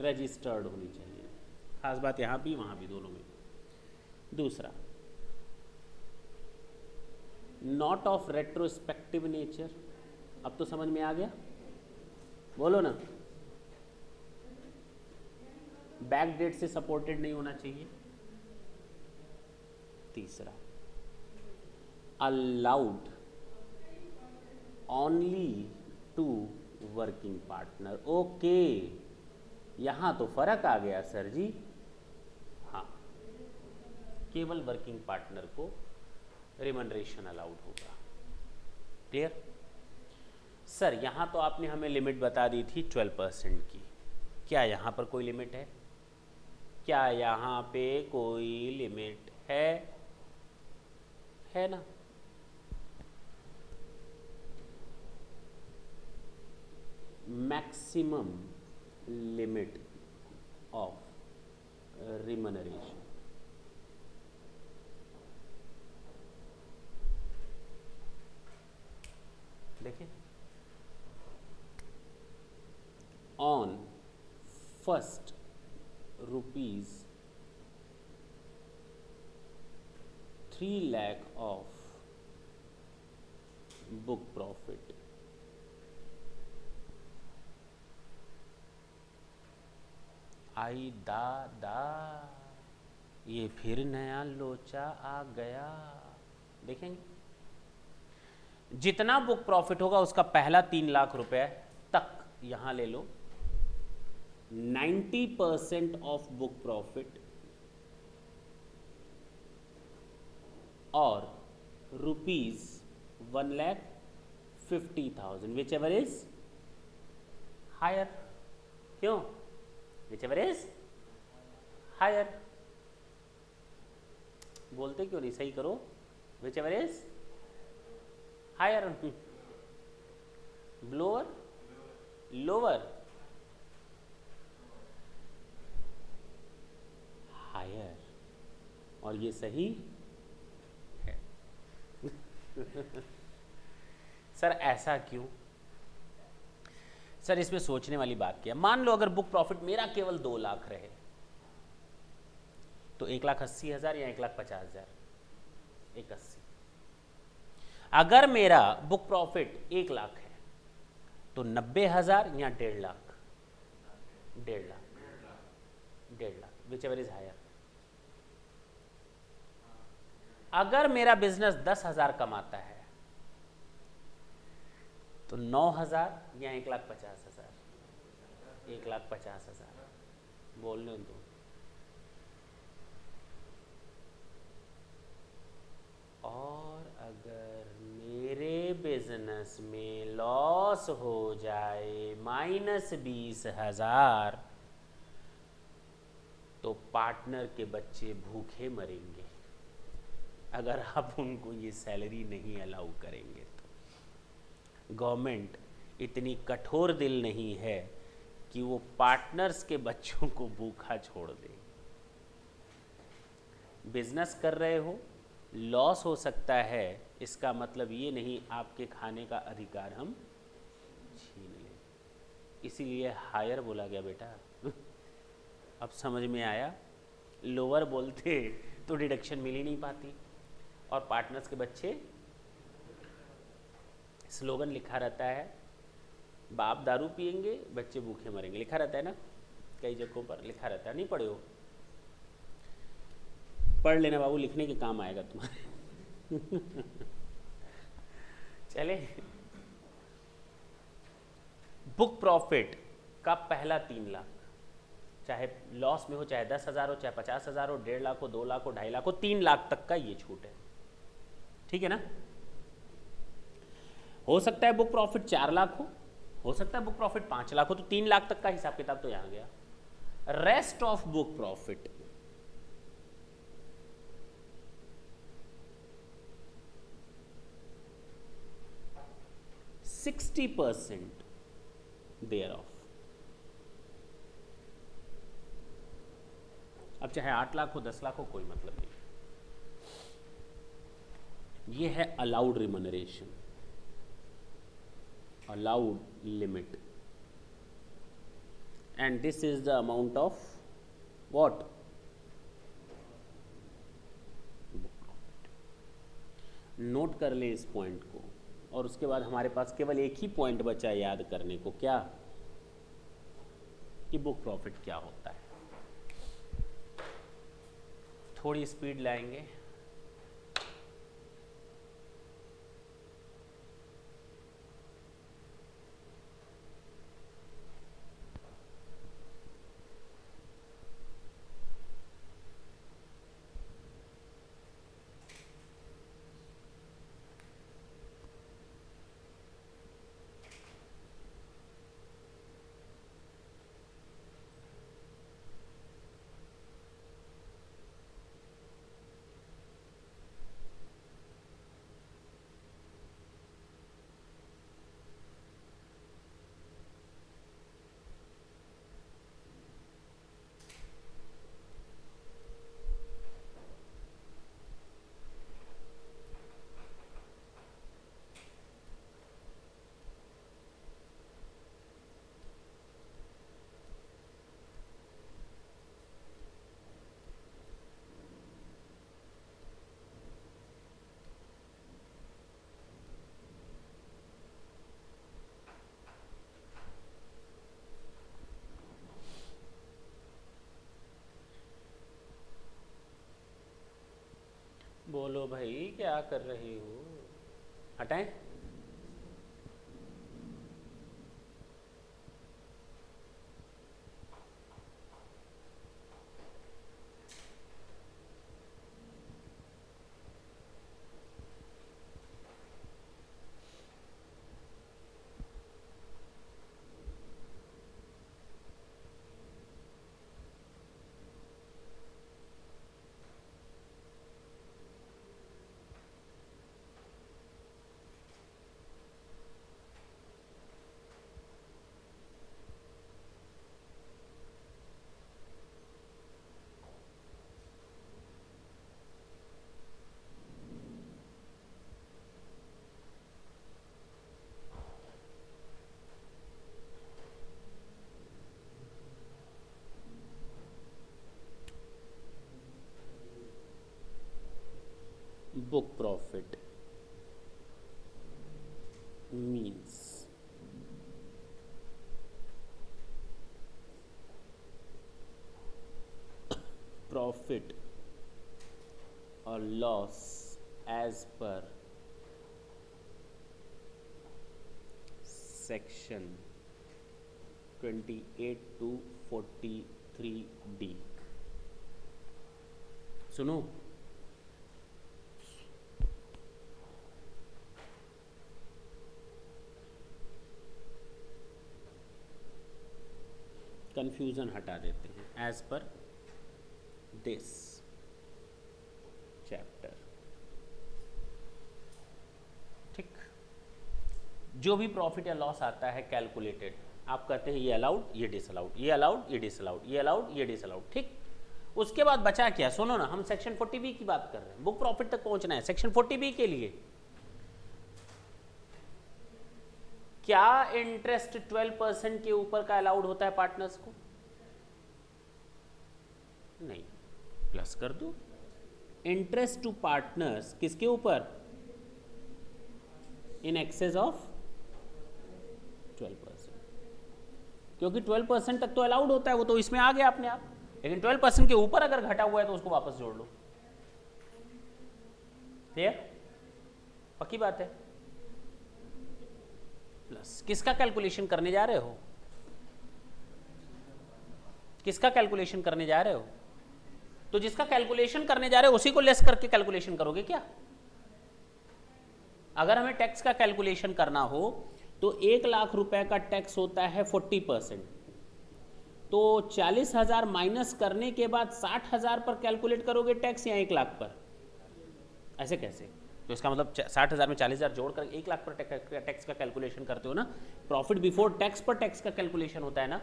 रजिस्टर्ड होनी चाहिए। खास बात यहां भी वहां भी, दोनों में। दूसरा, नॉट ऑफ रेट्रोस्पेक्टिव नेचर। अब तो समझ में आ गया? बोलो ना। बैक डेट से सपोर्टेड नहीं होना चाहिए। तीसरा, allowed only to working partner. Okay, यहां तो फर्क आ गया सर जी। हाँ, केवल वर्किंग पार्टनर को रिमनरेशन अलाउड होगा। क्लियर? सर यहाँ तो आपने हमें लिमिट बता दी थी 12% की, क्या यहाँ पर कोई लिमिट है? क्या यहाँ पे कोई लिमिट है ना? Maximum limit of remuneration. देखिए, on first rupees 3 lakh of book profit आई दा ये फिर नया लोचा आ गया। देखेंगे, जितना बुक प्रॉफिट होगा उसका पहला 3 लाख रुपए तक यहां ले लो। 90% ऑफ बुक प्रॉफिट और ₹1,50,000 विच एवर इज हायर। क्यों? Whichever is higher. बोलते क्यों नहीं? सही करो। Whichever is higher. Blower, lower, higher. और ये सही है। सर ऐसा क्यों? सर इसमें सोचने वाली बात क्या है? मान लो अगर बुक प्रॉफिट मेरा केवल 2 लाख रहे तो 1,80,000 या 1,50,000? 1,80,000। अगर मेरा बुक प्रॉफिट 1 लाख है तो 90,000 या 1.5 lakh? 1.5 lakh. 1.5 lakh, whichever is higher. अगर मेरा बिजनेस 10,000 कमाता है तो 9,000 या 1,50,000? 1,50,000। बोलने दो। और अगर मेरे बिजनेस में लॉस हो जाए -20,000 तो पार्टनर के बच्चे भूखे मरेंगे अगर आप उनको ये सैलरी नहीं अलाउ करेंगे तो। गवर्नमेंट इतनी कठोर दिल नहीं है कि वो पार्टनर्स के बच्चों को भूखा छोड़ दे। बिजनेस कर रहे हो, लॉस हो सकता है, इसका मतलब ये नहीं आपके खाने का अधिकार हम छीन लें। इसीलिए हायर बोला गया बेटा। अब समझ में आया? लोअर बोलते तो डिडक्शन मिल ही नहीं पाती। और पार्टनर्स के बच्चे, स्लोगन लिखा रहता है, बाप दारू पिएंगे बच्चे भूखे मरेंगे, लिखा रहता है ना, कई जगहों पर लिखा रहता है। नहीं पढ़े हो? पढ़ लेना बाबू, लिखने के काम आएगा तुम्हारे। चले, बुक प्रॉफिट का पहला 3 लाख, चाहे लॉस में हो, चाहे 10,000 हो, चाहे 50,000 हो, 1.5 लाख हो, 2 लाख हो, 2.5 लाख हो, 3 लाख तक का ये छूट है। ठीक है ना? हो सकता है बुक प्रॉफिट 4 लाख हो सकता है बुक प्रॉफिट 5 लाख हो, तो 3 लाख तक का हिसाब किताब तो यहां गया। Rest of book profit %60 thereof. अब चाहे 8 लाख हो, 10 लाख हो, कोई मतलब नहीं। ये है allowed remuneration, allowed limit, and this is the amount of what? Book profit. Note कर ले इस पॉइंट को, और उसके बाद हमारे पास केवल एक ही पॉइंट बचा याद करने को, क्या? कि बुक प्रॉफिट क्या होता है। थोड़ी स्पीड लाएंगे। बोलो भाई, क्या कर रहे हो? हटाएं? Book profit means profit or loss as per section 28 to 43D। सुनो, कंफ्यूजन हटा देते हैं एज पर दिस चैप्टर। ठीक, जो भी प्रॉफिट या लॉस आता है कैलकुलेटेड, आप कहते हैं ये अलाउड, ये डिसअलाउड, ये अलाउड, ये डिसअलाउड, ये अलाउड, ये डिसअलाउड। ठीक, उसके बाद बचा क्या? सुनो ना, हम सेक्शन 40B की बात कर रहे हैं, बुक प्रॉफिट तक पहुंचना है। सेक्शन 40B के लिए क्या इंटरेस्ट 12% के ऊपर का अलाउड होता है पार्टनर्स को? नहीं, प्लस कर दो। इंटरेस्ट टू पार्टनर्स किसके ऊपर? इन एक्सेस ऑफ 12%, क्योंकि 12% तक तो अलाउड होता है, वो तो इसमें आ गया अपने आप। लेकिन 12% के ऊपर अगर घटा हुआ है तो उसको वापस जोड़ लो। क्लियर? पक्की बात है। प्लस किसका कैलकुलेशन करने जा रहे हो? किसका कैलकुलेशन करने जा रहे हो? तो जिसका कैलकुलेशन करने जा रहे हो उसी को लेस करके कैलकुलेशन करोगे क्या? अगर हमें टैक्स का कैलकुलेशन करना हो तो 1 लाख रुपए का टैक्स होता है 40%, तो 40,000 माइनस करने के बाद 60,000 पर कैलकुलेट करोगे टैक्स या 1 लाख पर? ऐसे कैसे? तो इसका मतलब 60,000 में 40,000 जोड़कर 1 लाख पर टैक्स का कैलकुलेशन करते हो ना। प्रॉफिट बिफोर टैक्स पर टैक्स का कैलकुलेशन होता है ना।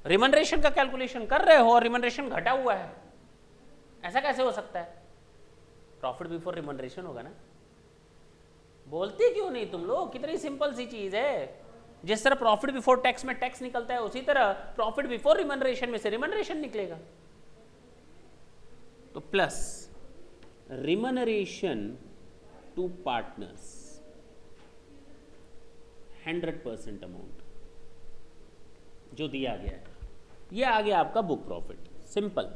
रिमनरेशन का कैलकुलेशन कर रहे हो और रिमनरेशन घटा हुआ है, ऐसा कैसे हो सकता है? प्रॉफिट बिफोर रिमनरेशन होगा ना। बोलते क्यों नहीं तुम लोग? कितनी सिंपल सी चीज है। जिस तरह प्रॉफिट बिफोर टैक्स में टैक्स निकलता है, उसी तरह प्रॉफिट बिफोर रिमनरेशन में से रिमनरेशन निकलेगा। तो प्लस रिमनरेशन टू पार्टनर्स 100% अमाउंट जो दिया गया है, ये आ गया आपका बुक प्रॉफिट। सिंपल।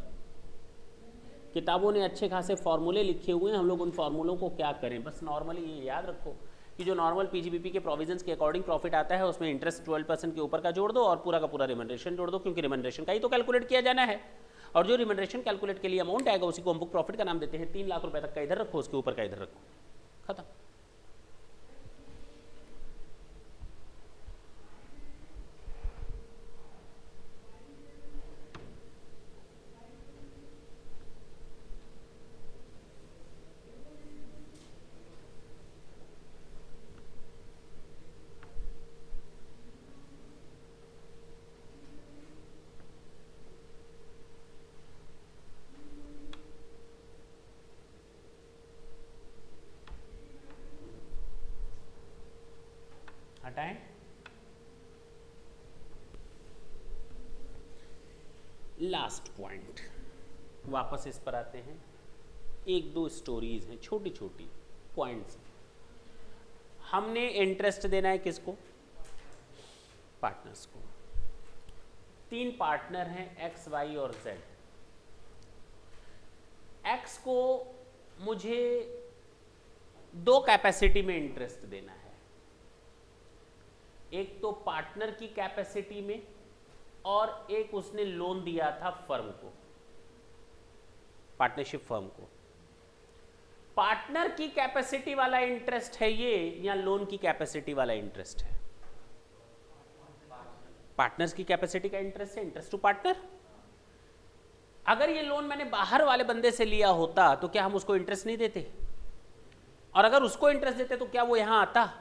किताबों ने अच्छे खासे फॉर्मूले लिखे हुए हैं, हम लोग उन फॉर्मूलों को क्या करें? बस नॉर्मली ये याद रखो कि जो नॉर्मल पीजीबीपी के प्रोविजंस के अकॉर्डिंग प्रॉफिट आता है उसमें इंटरेस्ट 12% के ऊपर का जोड़ दो और पूरा का पूरा रिमनरेशन जोड़ दो, क्योंकि रिमनरेशन का ही तो कैलकुलेट किया जाना है। और जो रिमनरेशन कैलकुलेट के लिए अमाउंट आएगा उसी को हम बुक प्रॉफिट का नाम देते हैं। 3 लाख रुपए तक का इधर रखो, उसके ऊपर का इधर रखो, खत्म। हटाएं। लास्ट पॉइंट, वापस इस पर आते हैं। 1-2 स्टोरीज हैं छोटी छोटी पॉइंट्स। हमने इंटरेस्ट देना है किसको? पार्टनर्स को। 3 पार्टनर हैं, एक्स, वाई और जेड। एक्स को मुझे दो कैपेसिटी में इंटरेस्ट देना है, एक तो पार्टनर की कैपेसिटी में और एक उसने लोन दिया था फर्म को, पार्टनरशिप फर्म को। पार्टनर की कैपेसिटी वाला इंटरेस्ट है ये या लोन की कैपेसिटी वाला इंटरेस्ट है? पार्टनर्स की कैपेसिटी का इंटरेस्ट है, इंटरेस्ट टू पार्टनर। अगर ये लोन मैंने बाहर वाले बंदे से लिया होता तो क्या हम उसको इंटरेस्ट नहीं देते? और अगर उसको इंटरेस्ट देते तो क्या वो यहां आता?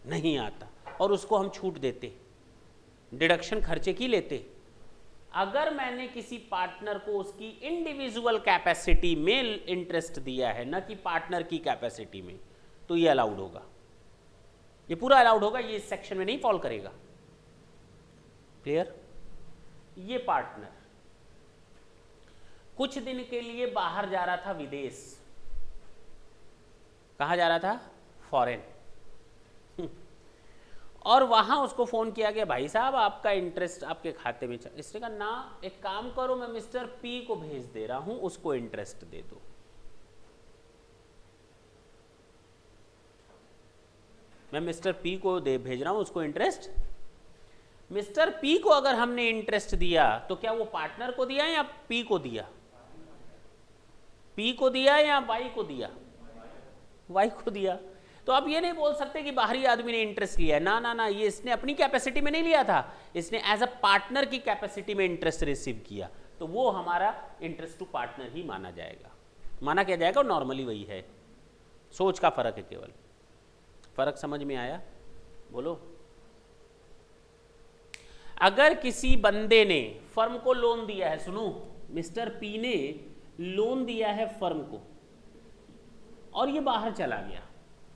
नहीं आता। और उसको हम छूट देते, डिडक्शन खर्चे की लेते। अगर मैंने किसी पार्टनर को उसकी इंडिविजुअल कैपेसिटी में इंटरेस्ट दिया है, न कि पार्टनर की कैपेसिटी में, तो ये अलाउड होगा, ये पूरा अलाउड होगा, ये इस सेक्शन में नहीं फॉल करेगा। क्लियर? ये पार्टनर कुछ दिन के लिए बाहर जा रहा था, विदेश। कहां जा रहा था? फॉरेन। और वहां उसको फोन किया गया, भाई साहब आपका इंटरेस्ट आपके खाते में इसने कहा ना, एक काम करो, मैं मिस्टर पी को भेज दे रहा हूं, उसको इंटरेस्ट दे दो। मैं मिस्टर पी को भेज रहा हूं, उसको इंटरेस्ट। मिस्टर पी को अगर हमने इंटरेस्ट दिया तो क्या वो पार्टनर को दिया या पी को दिया? पी को दिया या वाई को दिया? वाई को दिया। तो आप ये नहीं बोल सकते कि बाहरी आदमी ने इंटरेस्ट लिया है, ना ना ना, ये इसने अपनी कैपेसिटी में नहीं लिया था, इसने एज अ पार्टनर की कैपेसिटी में इंटरेस्ट रिसीव किया, तो वो हमारा इंटरेस्ट टू पार्टनर ही माना जाएगा। माना क्या जाएगा? नॉर्मली वही है, सोच का फर्क है केवल। फर्क समझ में आया? बोलो। अगर किसी बंदे ने फर्म को लोन दिया है, सुनो, मिस्टर पी ने लोन दिया है फर्म को और ये बाहर चला गया,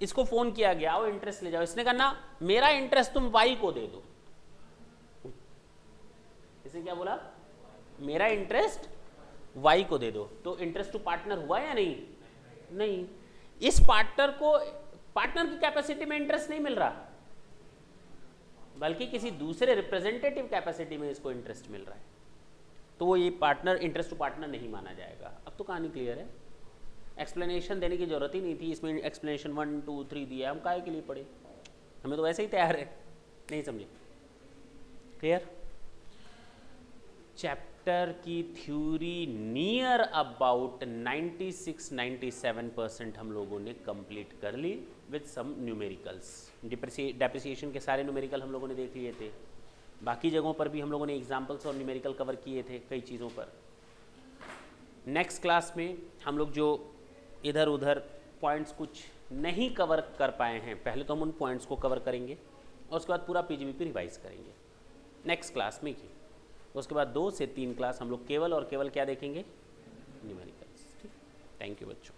इसको फोन किया गया, आओ इंटरेस्ट ले जाओ। इसने कहा ना, मेरा इंटरेस्ट तुम वाई को दे दो। इसे क्या बोला? मेरा इंटरेस्ट वाई को दे दो। तो इंटरेस्ट टू पार्टनर हुआ या नहीं? नहीं। इस पार्टनर को पार्टनर की कैपेसिटी में इंटरेस्ट नहीं मिल रहा, बल्कि किसी दूसरे रिप्रेजेंटेटिव कैपेसिटी में इसको इंटरेस्ट मिल रहा है, तो वो ये पार्टनर इंटरेस्ट टू पार्टनर नहीं माना जाएगा। अब तो कहानी क्लियर है, एक्सप्लेनेशन देने की जरूरत ही नहीं थी। इसमें एक्सप्लेनेशन 1 2 3 दिया, हम काहे के लिए पढ़े? हमें तो वैसे ही तैयार है। नहीं समझे? क्लियर? चैप्टर की थ्योरी नियर अबाउट 96-97% हम लोगों ने कंप्लीट कर ली विद सम न्यूमेरिकल्स। डेप्रिसिएशन के सारे न्यूमेरिकल हम लोगों ने देख लिए थे, बाकी जगहों पर भी हम लोगों ने एग्जाम्पल्स और न्यूमेरिकल कवर किए थे कई चीज़ों पर। नेक्स्ट क्लास में हम लोग जो इधर उधर पॉइंट्स कुछ नहीं कवर कर पाए हैं, पहले तो हम उन पॉइंट्स को कवर करेंगे और उसके बाद पूरा पीजीबीपी रिवाइज करेंगे नेक्स्ट क्लास में की। उसके बाद 2 से 3 क्लास हम लोग केवल और केवल क्या देखेंगे? न्यूमेरिकल्स। ठीक, थैंक यू बच्चों।